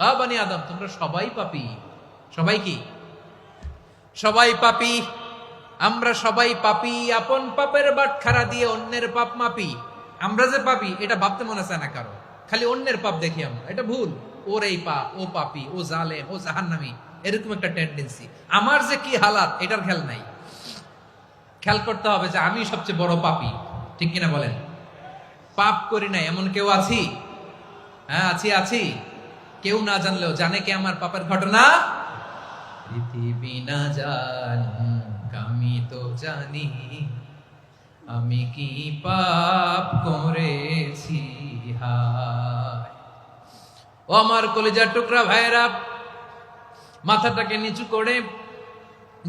আ বানি আদম তোমরা সবাই পাপী। সবাই কি? সবাই পাপী। আমরা সবাই পাপী। আপন পাপের বাটখারা দিয়ে অন্যের পাপ মাপি। আমরা যে পাপী এটা ভাবতে মনে চায় না কারো, খালি অন্যের পাপ দেখি আমরা, এটা ভুল। ওর এই পাপ, ও পাপী, ও জালেম, ও জাহান্নামী, এরকম একটা টেন্ডেন্সি। আমার যে কি হালাত এটার খেয়াল নাই। খেয়াল করতে হবে যে আমি সবচেয়ে বড় পাপী, ঠিক কিনা বলেন? পাপ করি নাই এমন কেউ আছি? হ্যাঁ আছি। কেউ না জানলেও জানে কে আমার পাপের ঘটনা? পৃথিবী না জানুক আমি তো জানি, আমি কি পাপ করেছি হায়। ও আমার কলিজার টুকরা ভাইরা, মাথাটাকে নিচু করে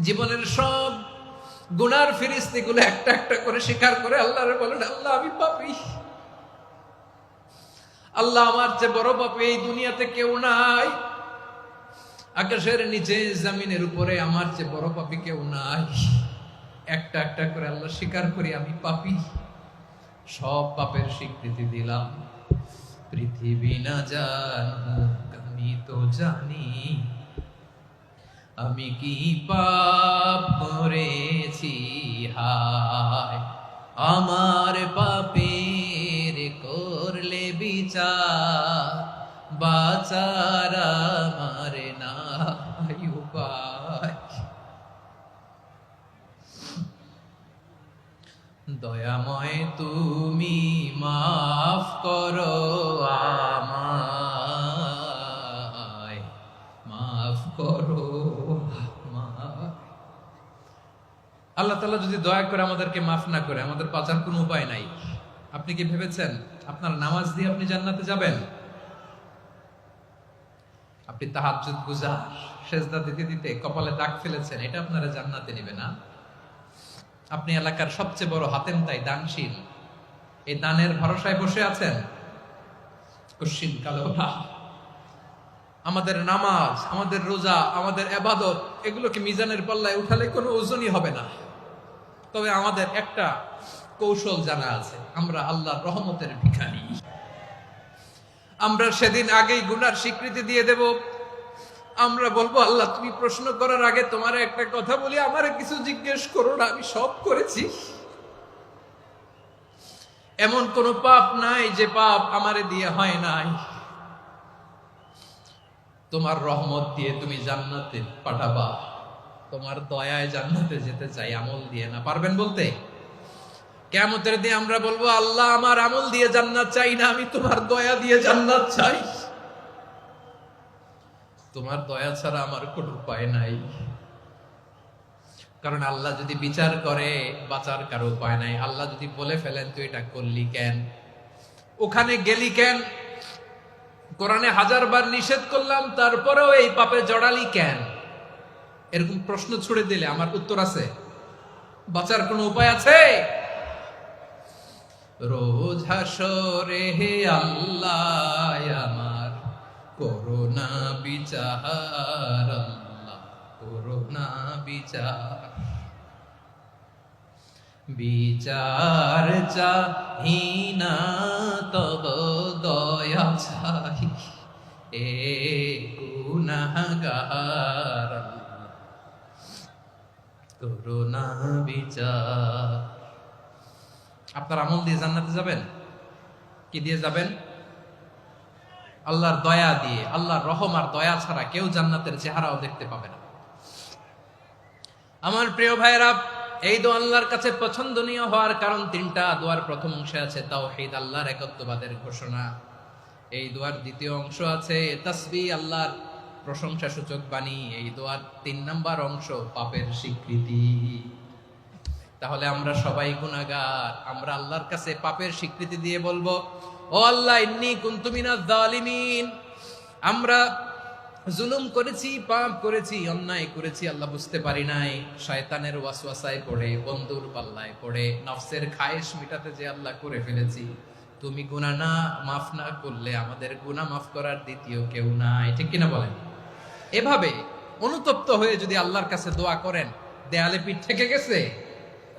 জীবনের সব গুনার ফিরিস্তিগুলো একটা একটা করে স্বীকার করে আল্লাহরে বলেন, আল্লাহ আমি পাপী। আল্লাহ আমার চেয়ে বড় পাপী এই দুনিয়াতে কেউ নাই। আকাশের নিচে জমিনের উপরে আমার চেয়ে বড় পাপী কেউ নাই। একটা একটা করে আল্লাহ স্বীকার করি আমি পাপী। সব পাপের স্বীকৃতি দিলাম। পৃথিবী না জানুক আমি তো জানি, আমি কি পাপ করেছি হায়। আমার পাপের করলে বিচার, বাঁচার আমার নাই উপায়। দয়াময় তুমি মাফ করো আমায়, মাফ করো আমায়। আল্লাহ তাআলা যদি দয়া করে আমাদেরকে মাফ না করে, আমাদের বাঁচার কোনো উপায় নাই। আপনি কি ভেবেছেন আপনার নামাজ দিয়ে আপনি জান্নাতে যাবেন? আপনি তাহাজ্জুদ গুজার, সেজদা দিতে দিতে কপালে দাগ ফেলেছেন, এটা আপনারা জান্নাতে নেবে না। আপনি এলাকার সবচেয়ে বড় হাতেম তাই দানশীল, এই দানের ভরসায় বসে আছেন, কশিন কালো না। আমাদের নামাজ, আমাদের রোজা, আমাদের ইবাদত, এগুলোকে মিজানের পাল্লায় উঠালে কোনো ওজনই হবে না। তবে আমাদের একটা কৌশল জানা আছে, আমরা আল্লাহর রহমতের ভিখারি। আমরা সেদিন আগেই গুনার স্বীকৃতি দিয়ে দেব। আমরা বলবো, আল্লাহ তুমি প্রশ্ন করার আগে তোমার একটা কথা বলি, আমারে কিছু জিজ্ঞেস করো না, আমি সব করেছি। এমন কোন পাপ নাই যে পাপ আমারে দিয়ে হয় নাই। তোমার রহমত দিয়ে তুমি জান্নাতে পাঠাবা, তোমার দয়ায় জান্নাতে যেতে চাই, আমল দিয়ে না। পারবেন বলতে? কিয়ামতের দিন আমরা বলবো, আল্লাহ আমার আমল দিয়ে জান্নাত চাই না, আমি তোমার দয়া দিয়ে জান্নাত চাই। তোমার দয়া ছাড়া আমার কোনো উপায় নাই। কারণ আল্লাহ যদি বিচার করে, বাঁচার কারো উপায় নাই। আল্লাহ যদি বলে ফেলেন তুই এটা করলি কেন, ওখানে গেলি কেন? কোরআনে 1000 বার নিষেধ করলাম, তারপরেও এই পাপে জড়ালি কেন? এরকম প্রশ্ন ছুড়ে দিলে আমার উত্তর আছে? বাঁচার কোনো উপায় আছে? রোজ হাসরে হে আল্লাহ আমার করোনা বিচার, আল্লাহ করোনা বিচার, বিচার চাহি না তব দয়া চাহি এ গুনাহগার, করোনা বিচার। আপনার আমল দিয়ে জান্নাতে যাবেন? কি দিয়ে যাবেন? আল্লাহর দয়া দিয়ে। আল্লাহর রহম আর দয়া ছাড়া কেউ জান্নাতের চেহারাও দেখতে পাবে না। আমার প্রিয় ভাইয়েরা, এই দোয়া আল্লাহর কাছে পছন্দনীয় হওয়ার কারণ তিনটা। দোয়ার প্রথম অংশে আছে তাওহীদ, আল্লাহর একত্ববাদের ঘোষণা। এই দোয়ার দ্বিতীয় অংশ আছে তাসবিহ, আল্লাহর প্রশংসা সূচক বাণী। এই দোয়ার 3 নাম্বার অংশ পাপের স্বীকৃতি। তাহলে আমরা সবাই গুনাহগার। আমরা আল্লাহর কাছে পাপের স্বীকৃতি দিয়ে বলবো, ও আল্লাহ ইন্নী কুনতু মিনাজ জালিমিন, আমরা জুলুম করেছি, পাপ করেছি, অন্যায় করেছি, আল্লাহ বুঝতে পারি নাই। শয়তানের ওয়াসওয়াসায় পড়ে, বন্ধুর পাল্লায় পড়ে, নফসের খায়েশ মিটাতে যে আল্লাহ করে ফেলেছি। তুমি গুনাহ না মাফ না করলে আমাদের গুনাহ মাফ করার দ্বিতীয় কেউ নাই। ঠিক কিনা বলেন? এভাবে অনুতপ্ত হয়ে যদি আল্লাহর কাছে দোয়া করেন, দেয়ালে পিঠ থেকে গেছে,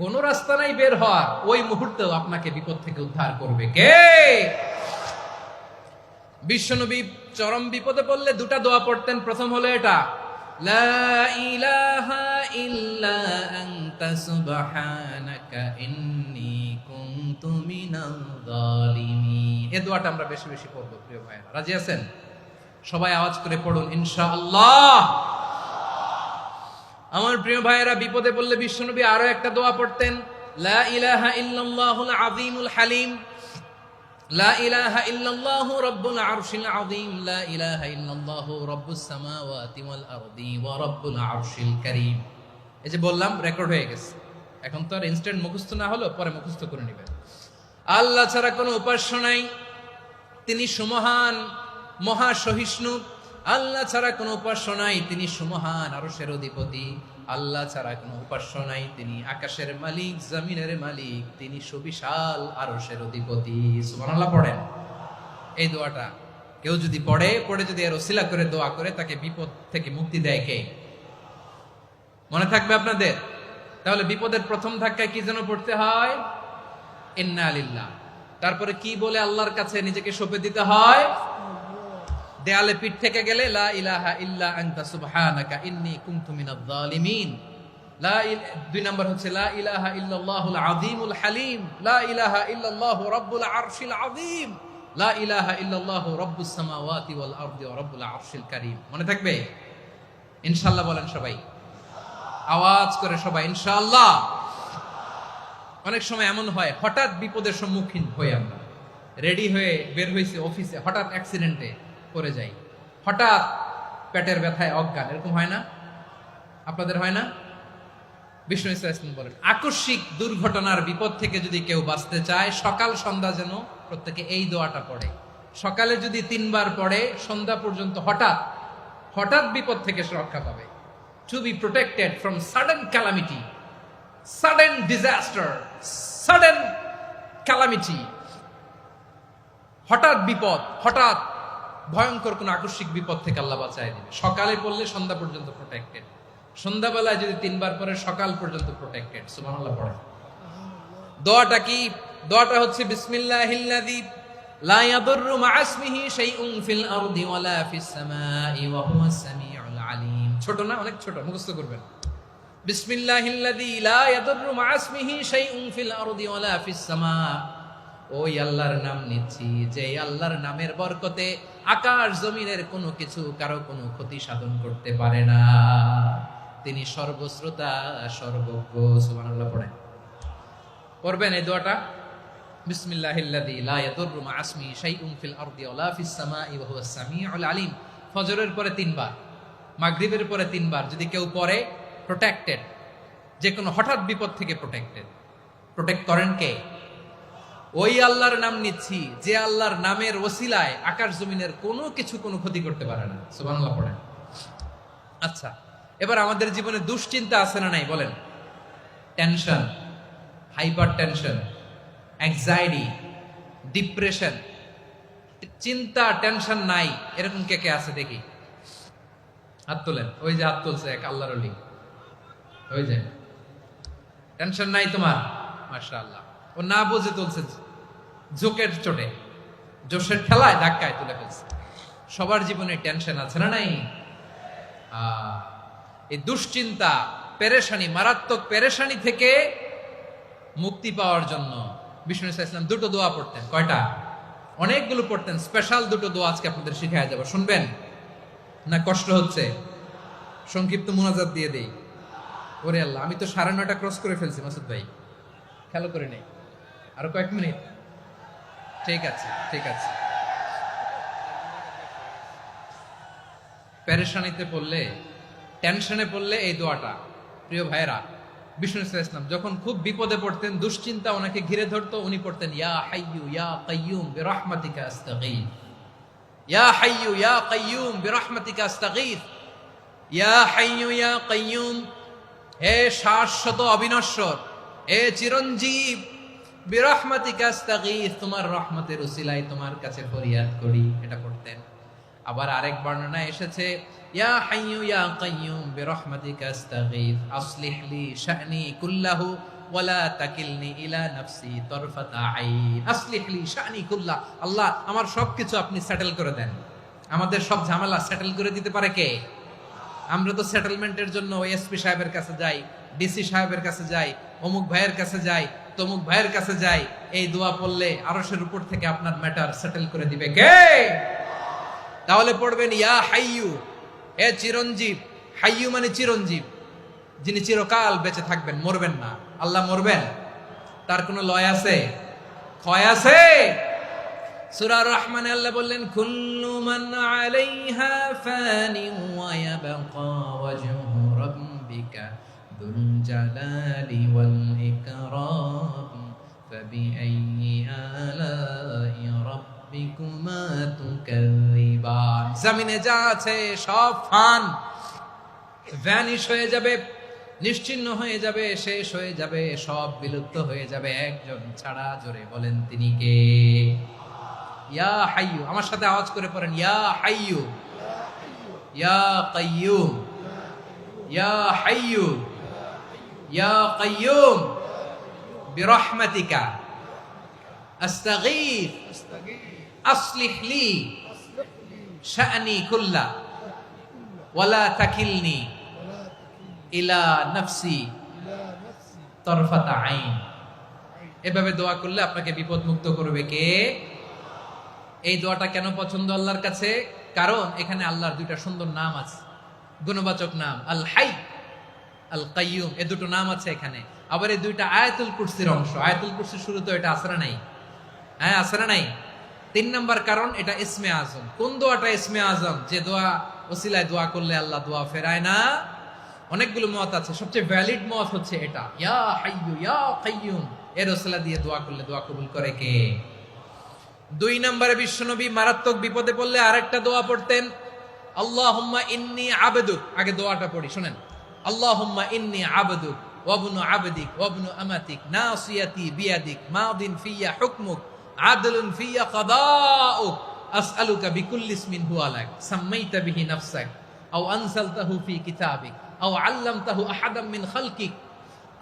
কোনো রাস্তা নাই বের হওয়ার, ওই মুহূর্তেও আপনাকে বিপদ থেকে উদ্ধার করবে কে? বিশ্বনবী চরম বিপদে পড়লে 2টা দোয়া পড়তেন। প্রথম হলো এটা, লা ইলাহা ইল্লা আনতা সুবহানাকা ইন্নী কুনতু মিনাল জালিমিন। এই দোয়াটা আমরা বেশি বেশি পড়ব প্রিয় ভাইরা। রাজি আছেন? সবাই আওয়াজ করে পড়ুন ইনশাআল্লাহ। আমার প্রিয় ভাইয়েরা, বিপদে পড়লে বিশ্বনবী আরো একটা দোয়া পড়তেন, লা ইলাহা ইল্লাল্লাহুল আযীমুল হালিম, লা ইলাহা ইল্লাল্লাহু রাব্বুল আরশিল আযীম, লা ইলাহা ইল্লাল্লাহু রাব্বুস সামাওয়াতি ওয়াল আরদি ওয়া রাব্বুল আরশিল কারীম। এই যে বললাম, রেকর্ড হয়ে গেছে। এখন তো আর ইনস্ট্যান্ট মুখস্থ না হলো, পরে মুখস্থ করে নেবেন। আল্লাহ ছাড়া কোনো উপাস্য নাই, তিনি সুমহান, মহা সহিষ্ণু। আল্লাহ ছাড়া কোনো উপাস্য নাই, তিনি সুমহান, আরশের অধিপতি। আল্লাহ ছাড়া কোনো উপাস্য নাই, তিনি আকাশের মালিক, জমিনের মালিক, তিনি সুবিশাল আরশের অধিপতি। সুবহানাল্লাহ পড়েন। এই দোয়াটা কেউ যদি পড়ে যদি এর ওসিলা করে দোয়া করে, তাকে বিপদ থেকে মুক্তি দেয় কে? মনে থাকবে আপনাদের? তাহলে বিপদের প্রথম ধাক্কায় কি যেন পড়তে হয়? ইন্না লিল্লাহ। তারপরে কি বলে আল্লাহর কাছে নিজেকে সঁপে দিতে হয়? দেয়ালে পিঠ থেকে গেলে লা ইলাহা ইল্লা আনতা সুবহানাকা ইন্নী কুনতু মিনাজ জালিমিন। 2 নাম্বার হচ্ছে লা ইলাহা ইল্লাল্লাহুল আযীমুল হালিম, লা ইলাহা ইল্লাল্লাহু রাব্বুল আরশিল আযীম, লা ইলাহা ইল্লাল্লাহু রাব্বুস সামাওয়াতি ওয়াল আরদি ওয়া রাব্বুল আরশিল কারীম। মনে থাকবে? ইনশাআল্লাহ বলেন সবাই, আওয়াজ করে সবাই ইনশাআল্লাহ। অনেক সময় এমন হয়, হঠাৎ বিপদের সম্মুখীন হই আমরা, রেডি হয়ে বের হইছে অফিসে, হঠাৎ অ্যাক্সিডেন্টে পড়ে যাই, হঠাৎ পেটের ব্যথায় অজ্ঞান। এরকম হয় না? আপনাদের হয় না? বিষ্ণু ইসলাম বলেন, আকস্মিক দুর্ঘটনার বিপদ থেকে যদি কেউ বাঁচতে চায়, সকাল সন্ধ্যা যেন প্রত্যেকে এই দোয়াটা পড়ে। সকালে যদি 3 বার পড়ে, সন্ধ্যা পর্যন্ত হঠাৎ বিপদ থেকে সে রক্ষা পাবে। To be protected from sudden calamity, sudden disaster, sudden calamity. হঠাৎ বিপদ, হঠাৎ ভয়ঙ্কর কোন আকস্মিক বিপদ থেকে আল্লাহ বাঁচায় দিবে। সকালে পড়লে সন্ধ্যা পর্যন্ত প্রোটেক্টেড, সন্ধ্যাবেলায় যদি 3 বার পরে সকাল পর্যন্ত প্রোটেক্টেড। সুবহানাল্লাহ পড়ে। দোয়াটা কি? দোয়াটা হচ্ছে বিসমিল্লাহিল্লাযী লা ইয়াদুররু মা ইসমিহি শাইউন ফিল আরদি ওয়ালা ফিস সামাই ওয়া হুয়াস সামিউল আলিম। ছোট না? অনেক ছোট, মুখস্থ করবেন। বিসমিল্লাহিল্লাযী লা ইয়াদুররু মা ইসমিহি শাইউন ফিল আরদি ওয়ালা ফিস সামা। ওই আল্লাহর নাম নিচ্ছি, যে আল্লাহর নামের বরকতে আকাশ জমিনের কোনো কিছু কারো কোনো ক্ষতি সাধন করতে পারে না। তিনি সর্বশ্রোতা, সর্বজ্ঞ। সুবহানাল্লাহ পড়েন। পড়বেন এই দোয়াটা, বিসমিল্লাহিল্লাযী লা ইয়াদুররু মা ইসমিহি শাইউন ফিল আরদি ওয়ালা ফিস সামাই ওয়া হুয়াস সামিউল আলিম। ফজরের পরে 3 বার, মাগরিবের পরে 3 বার যদি কেউ পড়ে, প্রোটেক্টেড। যে কোনো হঠাৎ বিপদ থেকে প্রোটেক্টেড। প্রোটেক্ট করেন কে? ওই আল্লাহর নাম নিচ্ছি যে আল্লাহর নামের ওসিলায় আকাশ জমিনের কোনো কিছু কোনো ক্ষতি করতে পারে না। সুবহানাল্লাহ পড়েন। আচ্ছা, এবার আমাদের জীবনে দুশ্চিন্তা আছে না নাই বলেন? Tension, hyper tension, anxiety, depression, চিন্তা টেনশন নাই এরকম কে কে আছে দেখি, হাত তোলেন। ওই যে হাত তুলছে এক আল্লাহর ওলি, ওই যে টেনশন নাই তোমার, মাশাআল্লাহ। ও না বুঝে তুলছে, জোকের চোটে, জোশের ঠেলায় ধাক্কায় তুলে ফেলছে। সবার জীবনে টেনশন আছে না নাই? এই দুশ্চিন্তা, পেরেশানি, মারাত্মক পেরেশানি থেকে মুক্তি পাওয়ার জন্য বিষ্ণু ইসলাম দুটো দোয়া পড়তেন। কয়টা? অনেকগুলো পড়তেন। স্পেশাল দুটো দোয়া আজকে আপনাদের শিখায়া যাব, শুনবেন না? কষ্ট হচ্ছে? সংক্ষিপ্ত মুনাজাত দিয়ে দেই। ওরে আল্লাহ, আমি তো 9:30 ক্রস করে ফেলছি মাসুদ ভাই, খেয়াল করে নেই। আরো কয়েক মিনিট? ঠিক আছে, ঠিক আছে। পেরেশানিতে পড়লে, টেনশনে পড়লে এই দোয়াটা, প্রিয় ভাইরা, বিষ্ণু ইসলাম যখন খুব বিপদে পড়তেন, দুশ্চিন্তা ওনাকে ঘিরে ধরতো, উনি পড়তেন ইয়া হাইয়ু ইয়া কাইয়ুম বিরহমাতিকা আস্তাগীথ, ইয়া হাইয়ু ইয়া কাইয়ুম বিরহমাতিকা আস্তাগীথ, ইয়া হাইয়ু ইয়া কাইয়ুম, হে শাশ্বত অবিনশ্বর, হে চিরঞ্জীব, বিরহমাতিকা আস্তাগীথ, তোমার রহমতের উসিলায় তোমার কাছে ফরিয়াদ করি। এটা পড়তেন। আবার আরেক বর্ণনায় এসেছে ইয়া হাইয়ু ইয়া কাইয়ুম বিরহমাতিকা আস্তাগীথ আসলিহ লি শা'নি কুল্লাহু ওয়ালা তাকিলনি ইলা নাফসি তারফাতা আইন। আসলিহ লি শা'নি কুল্লাহ, আল্লাহ আমার সবকিছু আপনি সেটেল করে দেন। আমাদের সব ঝামেলা সেটেল করে দিতে পারে কে? আমরা তো সেটেলমেন্টের জন্য এসপি সাহেবের কাছে যাই, ডিসি সাহেবের কাছে যাই, অমুক ভাইয়ের কাছে যাই, তমুক ভাইয়ের কাছে যাই। এই দোয়া পড়লে আরশের উপর থেকে আপনার ম্যাটার সেটেল করে দিবে কে? তাহলে পড়বেন ইয়া হাইয়ু, হে চিরঞ্জীব। হাইয়ু মানে চিরঞ্জীব, যিনি চিরকাল বেঁচে থাকবেন, মরবেন না। আল্লাহ মরবেন? তার কোনো লয় আছে? ক্ষয় আছে? সূরা রহমানে আল্লাহ বললেন কুল্লু মান আলাইহা ফানি ওয়া ইয়াবকা ওয়াজহু রাব্বিকা যুল জালালি ওয়াল ইকরাম ফাবিআইয়ি আলাই রাব্বিকুমা তুকাযিবান। জমিনে যা আছে সব ফান, ভ্যানিশ হয়ে যাবে, নিশ্চিহ্ন হয়ে যাবে, শেষ হয়ে যাবে, সব বিলুপ্ত হয়ে যাবে, একজন ছাড়া। জোরে বলেন তিনি কে? ইয়া হাইয়ু। আমার সাথে আওয়াজ করে পড়েন ইয়া হাইয়ু ইয়া কাইয়ুম ইয়া হাইয়ু ইয়া কাইয়ুম বিরহমাতিকা আস্তাগীথ আসলিহ লি শা'নি কুল্লা ওয়ালা তাকিলনি ইলা নাফসি তারফাতা আইন। এভাবে দোয়া করলে আপনাকে বিপদ মুক্ত করবে কে? এই দোয়াটা কেন পছন্দ আল্লাহর কাছে? কারণ এখানে আল্লাহর দুইটা সুন্দর নাম আছে, গুণবাচক নাম, আল হাই, আল কাইয়ুম। এই দুটো নাম আছে এখানে। আবার এই দুইটা আয়াতুল কুরসির অংশ। আয়াতুল কুরসির শুরুতে এটা আছে না নাই? হ্যাঁ, আছে না নাই? 3 নাম্বার কারণ, এটা ইসমে আজম। কোন দোয়াটা ইসমে আজম? যে দোয়া ওসিলায় দোয়া করলে আল্লাহ দোয়া ফেরায় না। অনেকগুলো মত আছে, সবচেয়ে ভ্যালিড মত হচ্ছে এটা, ইয়া হাইয়ু ইয়া কাইয়ুম। এর ওসিলা দিয়ে দোয়া করলে দোয়া কবুল করে কে? 2 নম্বরে বিশ্বনবী মারাত্মক বিপদে পড়লে আরেকটা দোয়া পড়তেন, আল্লাহুম্মা ইন্নী আবদুক। আগে দোয়াটা পড়ি, শুনেন। আল্লাহুম্মা ইন্নী আবদুক ওয়া ইবনু আবদিক ওয়া ইবনু আমাতিক নাসিয়াতি বিয়াদিক মাদিন ফিয়া হুকমুক আদলুন ফিয়া কাদাউক আসআলুকা বিকুল্লি ইসমিন হুয়া লাক সাম্মাইতা বিহি নাফসাক আও আনজালতাহু ফি কিতাবিক আও আল্লামতাহু আহাদাম মিন খালকিক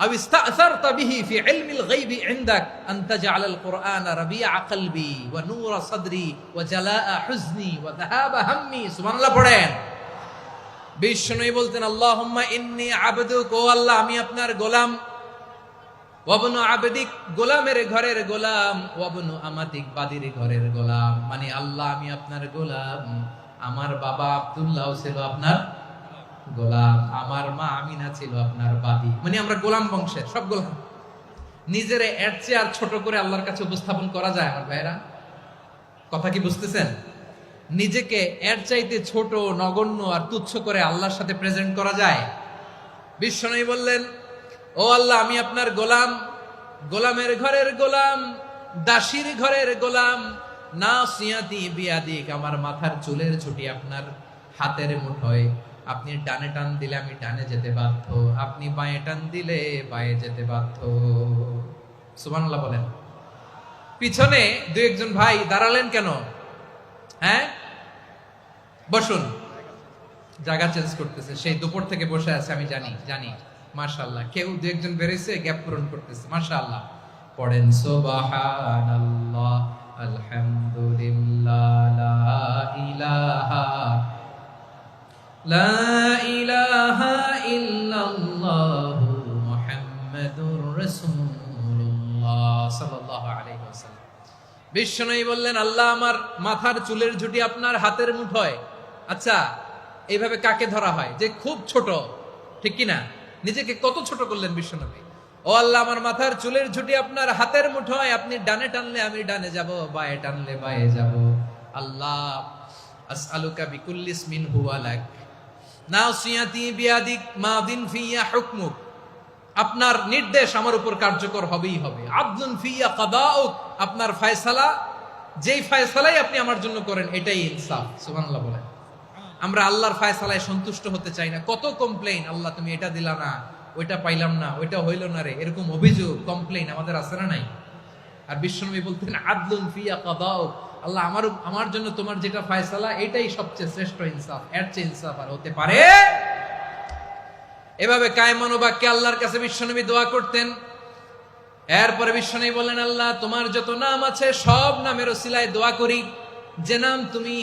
أو استأثرت به في علم الغيب عندك أن تجعل القرآن ربيع قلبي ونور صدري وجلاء حزني وذهاب همي। سبحان الله পড়েন। বিশ্বনবী বলতেন আল্লাহুম্মা ইন্নী আবদুক, ও আল্লাহ আমি আপনার গোলাম, ওয়া ইবনু আবদিক, গোলামের ঘরের গোলাম, ওয়া ইবনু আমাতিক, বাদীর ঘরের গোলাম। মানে আল্লাহ আমি আপনার গোলাম, আমার বাবা আব্দুল্লাহ ছিল আপনার গোলাম, আমার মা আমিনা ছিল আপনার বাদী। মানে আমরা গোলাম বংশের, সব গোলাম। নিজের এর চেয়ে আর ছোট করে আল্লাহর কাছে উপস্থাপন করা যায় আমার ভাইরা? কথা কি বুঝতেছেন? নিজেকে এর চাইতে ছোট, নগণ্য আর তুচ্ছ করে আল্লাহর সাথে প্রেজেন্ট করা যায়? বিশ্বনবী বললেন ও আল্লাহ আমি আপনার গোলাম, গোলামের ঘরের গোলাম, দাসীর ঘরের গোলাম, নাসিয়াতি বিয়াদিক, আমার মাথার চুলের ছুটি আপনার হাতের মুঠোয়। আপনি ডানে টান দিলে আমি ডানে যেতে বাধ্য, আপনি বাঁয়ে টান দিলে বাঁয়ে যেতে বাধ্য। সুবহানাল্লাহ বলেন। পিছনে দুই একজন ভাই দাঁড়ালেন কেন? হ্যাঁ, বসুন। জায়গা চেঞ্জ করতেছে, সেই দুপুর থেকে বসে আছে, আমি জানি। মাশাআল্লাহ, কেউ দু একজন বেরিয়েছে, গ্যাপ পূরণ করতেছে। মাশাআল্লাহ, পড়েন সুবহানাল্লাহ, আলহামদুলিল্লাহ, লা ইলাহা ইল্লাল্লাহ, মুহাম্মাদুর রাসূলুল্লাহ সাল্লাল্লাহু আলাইহি ওয়াসাল্লাম। বিশ্বনবী বললেন, আল্লাহ আমার মাথার চুলের ঝুঁটি আপনার হাতের মুঠোয়। আচ্ছা, এইভাবে কাকে ধরা হয়? যে খুব ছোট, ঠিক কিনা? নিজেকে কত ছোট করলেন বিশ্বনবী। ও আল্লাহ, আমার মাথার চুলের ঝুঁটি আপনার হাতের মুঠোয়, আপনি ডানে টানলে আমি ডানে যাব, বাঁয়ে টানলে বাঁয়ে যাব। আল্লাহ, আসআলুকা বিকুল্লি ইসমিন হুয়া লাক, নাসিয়াতি বিয়াদিক, মাদিন ফিয়া হুকমুক, আপনার নির্দেশ আমার উপর কার্যকর হবেই হবে। আদলুন ফিয়া কাদাউক, আপনার ফয়সালা, যেই ফয়সালাই আপনি আমার জন্য করেন এটাই ইনসাফ। সুবহানাল্লাহ বলেন। আমরা আল্লাহর ফয়সালায় সন্তুষ্ট হতে চাই না। কত কমপ্লেইন, আল্লাহ তুমি এটা দিলা না, ওইটা পাইলাম না, ওইটা হইল না রে, এরকম অভিযোগ, কমপ্লেইন আমাদের আছে না নাই? আর বিশ্বনবী বলতেন, আদলুন ফিয়া কাদাউক, আল্লাহ আমার জন্য তোমার যেটা ফয়সালা এটাই সবচেয়ে শ্রেষ্ঠ ইনসাফ, এর চেয়ে ইনসাফ আর হতে পারে? এভাবে কায়মান বাক্যে আল্লাহর কাছে বিশ্বনবী দোয়া করতেন। এরপরে বিশ্বনবী বললেন, আল্লাহ তোমার যত নাম আছে সব নামের ওসিলায় দোয়া করি, যে নাম তুমি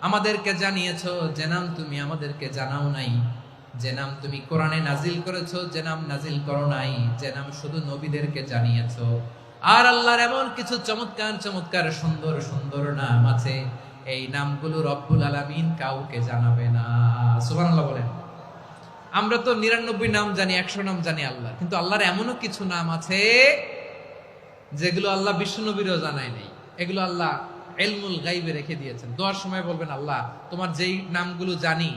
আমাদেরকে জানিয়েছো, যে নাম তুমি আমাদেরকে জানাও নাই, যে নাম তুমি কোরআনে নাজিল করেছো, যে নাম নাজিল করো নাই, যে নাম শুধু নবীদেরকে জানিয়েছো। আর আল্লাহর এমন কিছু চমৎকার চমৎকার সুন্দর সুন্দর নাম আছে, এই নামগুলো রব্বুল আলামিন কাউকে জানাবে না। সুবহানাল্লাহ বলেন। আমরা তো 99 নাম জানি, 100 নাম জানি আল্লাহ, কিন্তু আল্লাহর এমনও কিছু নাম আছে যেগুলো আল্লাহ বিশ্বনবীরও জানায় নাই। এগুলো আল্লাহ ইলমুল গায়বে রেখে দিয়েছেন। দোয়ার সময় বলবেন, আল্লাহ তোমার যেই নামগুলো জানি,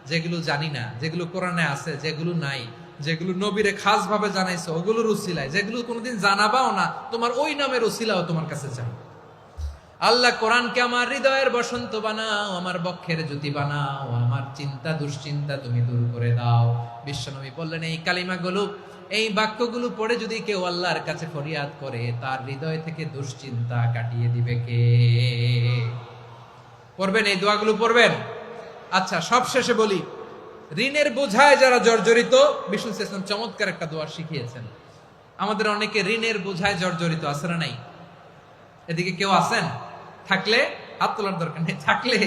যেগুলো জানি না, যেগুলো কোরআনে আছে, যেগুলো নাই, যেগুলো নবীরে খাস ভাবে জানাইছো ওগুলোর উসিলায়, যেগুলো কোনোদিন জানাবাও না, তোমার ওই নামের উসিলাও তোমার কাছে চাই। আল্লাহ কোরআনকে আমার হৃদয়ের বসন্ত বানাও, আমার বক্ষের জ্যোতি বানাও, আমার চিন্তা দুশ্চিন্তা তুমি দূর করে দাও। বিশ্বনবী বললেন, এই কালিমাগুলো, এই বাক্যগুলো পড়ে যদি কেউ আল্লাহর কাছে ফরিয়াদ করে, তার হৃদয় থেকে দুশ্চিন্তা কাটিয়ে দিবে কে? পড়বেন, এই দোয়াগুলো পড়বেন। আচ্ছা, সব শেষে বলি, ঋণের বোঝায় যারা জর্জরিত, বিষ্ণু ইসলাম চমৎকার একটা দোয়া শিখিয়েছেন। আমাদের অনেকে ঋণের বোঝায় জর্জরিত, আছে না নাই? এদিকে কেউ আছেন? থাকলে হাত তোলার দরকার নেই, থাকলে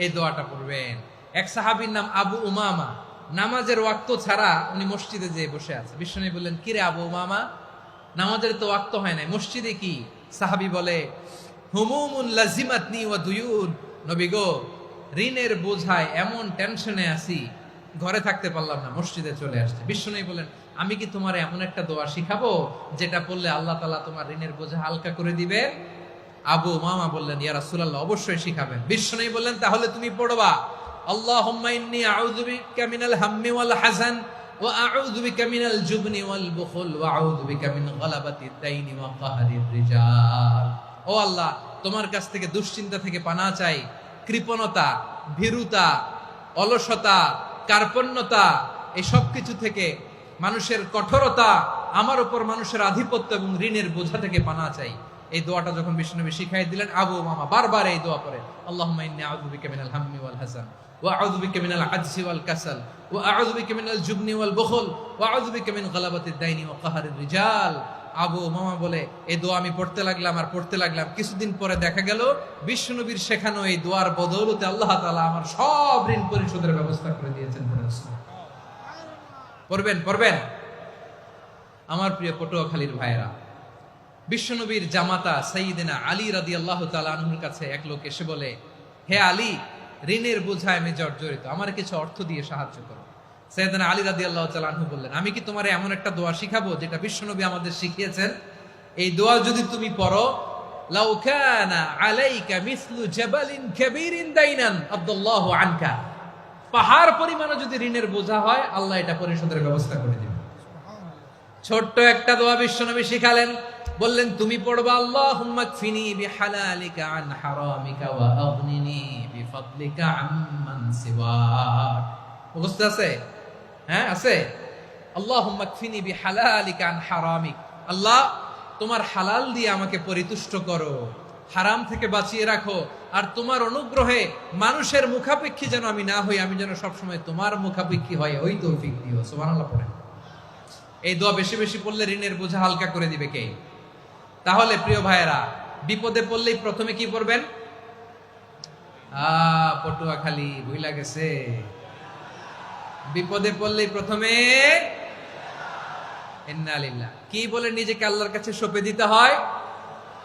এই দোয়াটা পড়বেন। এক সাহাবীর নাম আবু উমামা, নামাজের ওয়াক্ত ছাড়া উনি মসজিদে যেয়ে বসে আছে। বিশ্বনবী বললেন, কি রে আবু উমামা, নামাজের তো ওয়াক্ত হয় নাই, মসজিদে কি? সাহাবী বলে, হুমুমুন লাজিমাতনি ওয়া দুয়ুন, নবী গো, ঋণের বোঝায় এমন টেনশনে আছি, ঘরে থাকতে পারলাম না, মসজিদে চলে আসছে। বিশ্বনবী বলেন, আমি কি তোমার এমন একটা দোয়া শিখাবো যেটা পড়লে আল্লাহ তাআলা তোমার ঋণের বোঝা হালকা করে দিবে? আবু উমামা বললেন, ইয়া রাসূলুল্লাহ, অবশ্যই শিখাবেন। বিশ্বনবী বললেন, তাহলে তুমি পড়বা, আল্লাহুম্মা ইন্নী আউযু বিকা মিনাল হাম্মি ওয়াল হাযান ওয়া আউযু বিকা মিনাল জুবনি ওয়াল বুখল ওয়া আউযু বিকা মিন গালাবাতিদ দাইনি ওয়া কাহরির রিজাল। ও আল্লাহ, তোমার কাছ থেকে দুশ্চিন্তা থেকে পানাহ চাই, কৃপণতা, ভীরুতা, অলসতা, কার্পণ্যতা, এই সব কিছু থেকে, মানুষের কঠোরতা, আমার উপর মানুষের আধিপত্য এবং ঋণের বোঝা থেকে পানাহ চাই। এই দোয়াটা যখন বিশ্বনবী শিখাই দিলেন, আবু উমামা বারবার এই দোয়া পড়ে, আল্লাহুম্মা ইন্নী আউযু বিকা মিনাল হাম্মি ওয়াল হাযান ওয়া আউযু বিকা মিনাল আজজি ওয়াল কাসাল ওয়া আউযু বিকা মিনাল জুবনি ওয়াল বুখল ওয়া আউযু বিকা মিন গালাবাতিদ দাইনি ওয়া কাহরির রিজাল। আবু উমামা বলে, এই দোয়া আমি পড়তে লাগলাম আর পড়তে লাগলাম, কিছুদিন পরে দেখা গেল বিশ্বনবীর শেখানো এই দোয়ার বদৌলতে আল্লাহ তাআলা আমার সব ঋণ পরিশোধের ব্যবস্থা করে দিয়েছেন। পড়বেন। আমার প্রিয় পটুয়াখালীর ভাইয়েরা, বিশ্বনবীর জামাতা সাইয়্যিদিনা আলী রাদিয়াল্লাহু তাআলা আনহুর কাছে এক লোক এসে বলে, হে আলী, ঋণের বোঝায় আমি জর্জরিত, আমার কিছু অর্থ দিয়ে সাহায্য করো। সাইয়্যিদিনা আলী রাদিয়াল্লাহু তাআলা আনহু বললেন, আমি কি তোমারে এমন একটা দোয়া শিখাবো যেটা বিশ্বনবী আমাদের শিখিয়েছেন? এই দোয়া যদি তুমি পড়ো, লাউ কানা আলাইকা মিসলু জাবালিন কাবীরিন দাইনান আব্দুল্লাহু আনকা, পাহাড় পরিমাণে যদি ঋণের বোঝা হয়, আল্লাহ এটা পরিশোধের ব্যবস্থা করে দিবেন। ছোট্ট একটা দোয়া বিশ্বনবী শিখালেন, বললেন তুমি পড়বা আল্লাহুম্মা কফিনি বিহালালিকা আন হারামিকা ওয়া আগনিনি বিফাদলিকা আম্মান সিওয়াক। মুখস্থ আছে? হ্যাঁ আছে। আল্লাহুম্মা কফিনি বিহালালিকা আন হারামিক, আল্লাহ তোমার হালাল দিয়ে আমাকে পরিতুষ্ট করো, হারাম থেকে বাঁচিয়ে রাখো, আর তোমার অনুগ্রহে মানুষের মুখাপেক্ষী যেন আমি না হই, আমি যেন সবসময় তোমার মুখাপেক্ষী হয়, ওই তৌফিক দিও। সুবহানাল্লাহ পড়েন। এই দোয়া বেশি বেশি পড়লে ঋণের বোঝা হালকা করে দিবে কে? তাহলে প্রিয় ভাইয়েরা, বিপদে পড়লেই প্রথমে কি পড়বেন? পটুয়াখালী ভুইলা গেছে। বিপদে পড়লেই প্রথমে ইন্না লিল্লাহ কি বলে নিজেকে আল্লাহর কাছে সঁপে দিতে হয়?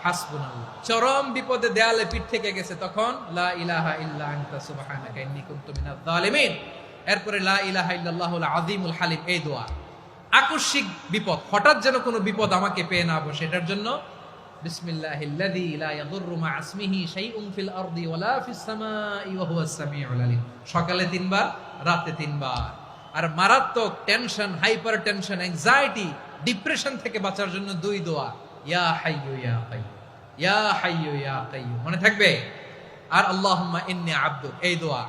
হাসবুনাল্লাহ। চরম বিপদে দেয়ালে পিঠ থেকে গেছে, তখন লা ইলাহা ইল্লা আনতা সুবহানাকা ইন্নী কুনতু মিনাজ জালিমিন। এরপরে লা ইলাহা ইল্লাল্লাহুল আযীমুল হালিম, এই দোয়া। আকস্মিক বিপদ, হঠাৎ যেন কোনো বিপদ আমাকে পেয়ে না বসে, এটার জন্য বিসমিল্লাহিল্লাযী লা ইয়াদুররু মা ইসমিহি শাইউন ফিল আরদি ওয়ালা ফিস সামাই ওয়া হুয়াস সামিউল আলীম। সকালে 3 বার, রাতে 3 বার। আর মারাত্মক tension, hyper tension, anxiety, depression থেকে বাঁচার জন্য 2 দোয়া, ইয়া হাইয়্যু ইয়া কাইয়্যুম, ইয়া হাইয়্যু ইয়া কাইয়্যুম, মনে থাকবে? আর আল্লাহুম্মা ইন্নী আবদুক, এই দোয়া।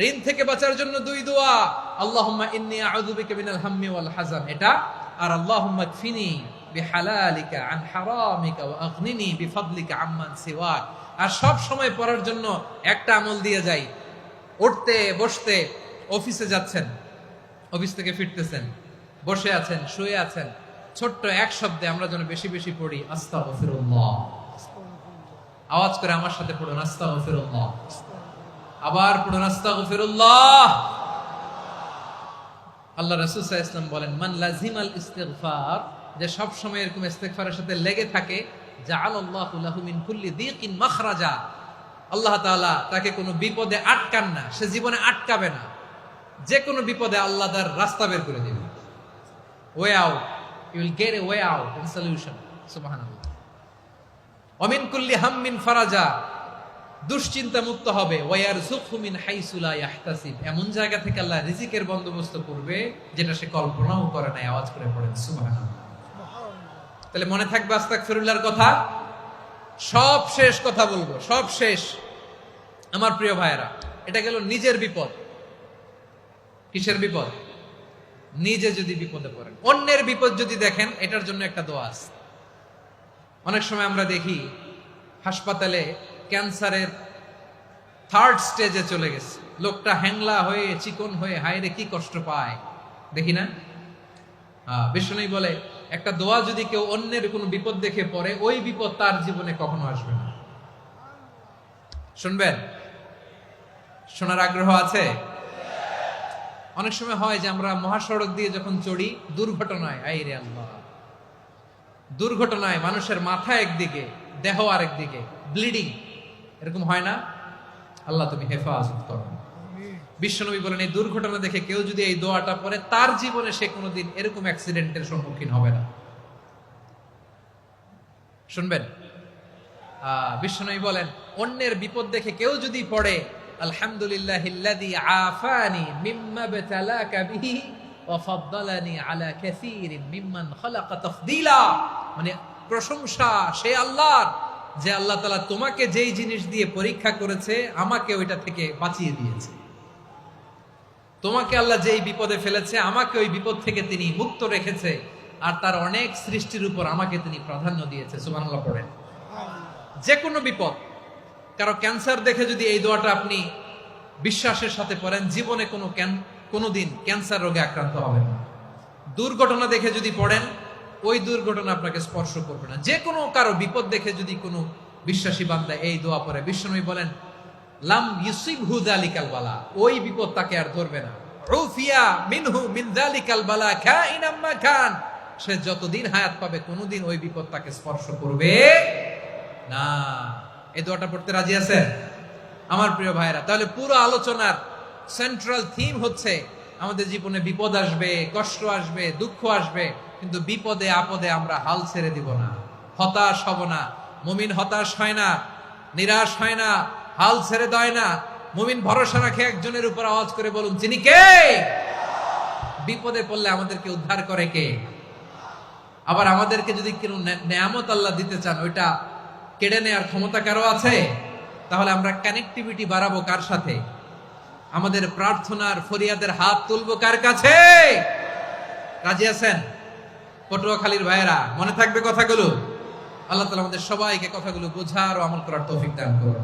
ঋণ থেকে বাঁচার জন্য 2 দোয়া, আল্লাহুম্মা ইন্নী আউযু বিকা মিনাল হাম্মি ওয়াল হাযান, এটা। আর আল্লাহুম্মা কফিনি বিহালালিকা আন হারামিকা ওয়া আগনিনি বিফাদলিকা আম্মান সিওয়াক। আর সব সময় পড়ার জন্য একটা আমল দিয়ে যাই, উঠতে বসতে, অফিসে যাচ্ছেন, অফিস থেকে ফিরতেছেন, বসে আছেন, শুয়ে আছেন, ছোট্ট এক শব্দে আমরা যেন বেশি বেশি পড়ি আস্তাগফিরুল্লাহ। আওয়াজ করে আমার সাথে পড়ুন আস্তাগফিরুল্লাহ। আবার পড়ুন আস্তাগফিরুল্লাহ। আল্লাহ রাসূল সাল্লাল্লাহু আলাইহি ওয়াসাল্লাম বলেন, মান লাজিমাল ইস্তিগফার, যে সব সময় এরকম ইস্তিগফারের সাথে লেগে থাকে, জাআলাল্লাহু লাহু মিন কুল্লি দীকিন মাখরাজা, আল্লাহ তাআলা তাকে কোনো বিপদে আটকান না, সে জীবনে আটকাবে না। যে কোনো বিপদে আল্লাহ তার রাস্তা বের করে দিবে, way out, you will get a way out and solution. সুবহানাল্লাহ। ওয়া মিন কুল্লি হাম্মিন ফারাজা, দুশ্চিন্তা মুক্ত হবে। ওয়ায়ারযুকহু মিন হাইসু লা ইয়াহতাসিব, এমন জায়গা থেকে আল্লাহ রিজিকের বন্দোবস্ত করবে যেটা সে কল্পনাও করে নাই। আওয়াজ করে পড়েন সুবহানাল্লাহ। তাহলে মনে থাকবে আস্তাগফিরুল্লাহর কথা। সব শেষ কথা বলবো, সব শেষ আমার প্রিয় ভাইয়েরা। এটা গেল নিজের বিপদ। কিসের বিপদ? নিজে যদি বিপদে পড়েন। অন্যের বিপদ যদি দেখেন, এটার জন্য একটা দোয়া আছে। অনেক সময় আমরা দেখি হাসপাতালে ক্যান্সারের 3rd স্টেজে চলে গেছে, লোকটা হ্যাংলা হয়ে, চিকন হয়ে, হায়রে কি কষ্ট পায়, দেখি না? বিষ্ণু বলে, একটা দোয়া যদি কেউ অন্যের কোনো বিপদ দেখে পড়ে, ওই বিপদ তার জীবনে কখনো আসবে না। শুনবেন? শোনার আগ্রহ আছে? অনেক সময় হয় যে আমরা মহাসড়ক দিয়ে যখন চড়ি, দুর্ঘটনায়, আইরে আল্লাহ, দুর্ঘটনায় মানুষের মাথা একদিকে, দেহ আরেকদিকে, ব্লিডিং, এরকম হয় না? আল্লাহ তুমি হেফাজত করো। বিশ্বনবী বলেন, এই দুর্ঘটনা দেখে কেউ যদি এই দোয়াটা পড়ে, তার জীবনে সে কোনোদিন এরকম অ্যাক্সিডেন্টের সম্মুখীন হবে না। শুনবেন? বিশ্বনবী বলেন, অন্যের বিপদ দেখে কেউ যদি পড়ে, আলহামদুলিল্লাহিল্লাযী আফানি মিম্মা বতালাকা বিহি ওয়া ফাদ্দালানি আলা কাসীরিন মিম্মান খালাকা তাফদীলা, মানে প্রশংসা সে আল্লাহর, যে আল্লাহ তাআলা তোমাকে যেই জিনিস দিয়ে পরীক্ষা করেছে, আমাকে ওইটা থেকে বাঁচিয়ে দিয়েছে। তোমাকে আল্লাহ যেই বিপদে ফেলেছে, আমাকে ওই বিপদ থেকে তিনি মুক্ত রেখেছে, আর তার অনেক সৃষ্টির উপর আমাকে তিনি প্রাধান্য দিয়েছে। সুবহানাল্লাহ পড়েন। যে কোনো বিপদ, কারো ক্যান্সার দেখে যদি এই দোয়াটা আপনি বিশ্বাসের সাথে পড়েন, জীবনে কোনোদিন ক্যান্সার রোগে আক্রান্ত হবেন না। দুর্ঘটনা দেখে যদি পড়েন, ওই দুর্ঘটনা আপনাকে স্পর্শ করবে না। যে কোনো কারো বিপদ দেখে যদি কোনো বিশ্বাসী বান্দা এই দোয়া পড়ে, বিশ্বনবী বলেন, লাম ইউসিবহু যালিকাল বালা, ওই বিপদ তাকে আর ধরবে না। উফিয়া মিনহু মিন যালিকাল বালা কাইনাম মা কান, সে যতদিন হায়াত পাবে কোনোদিন ওই বিপদ তাকে স্পর্শ করবে না। এই দোয়াটা পড়তে রাজি আছেন আমার প্রিয় ভাইরা? তাহলে পুরো আলোচনার সেন্ট্রাল থিম হচ্ছে, আমাদের জীবনে বিপদ আসবে, কষ্ট আসবে, দুঃখ আসবে, কিন্তু বিপদে আপদে আমরা হাল ছেড়ে দিব না, হতাশ হব না। মুমিন হতাশ হয় না, নিরাশ হয় না, হাল ছেড়ে দেয় না। মুমিন ভরসা রাখে একজনের উপর। আওয়াজ করে বলুন, যিনি কে? বিপদে পড়লে আমাদেরকে উদ্ধার করে কে? আবার আমাদেরকে যদি কোনো নেয়ামত আল্লাহ দিতে চান, ওইটা কেড়ে নেওয়ার ক্ষমতা কারো আছে? তাহলে আমরা কানেক্টিভিটি বাড়াবো কার সাথে? আমাদের প্রার্থনার ফরিয়াদের হাত তুলবো কার কাছে? রাজি আছেন? পটুয়াখালীর ভাইয়েরা, মনে থাকবে কথাগুলো? আল্লাহ তাআলা আমাদের সবাইকে কথাগুলো বোঝার ও আমল করার তৌফিক দান করুন।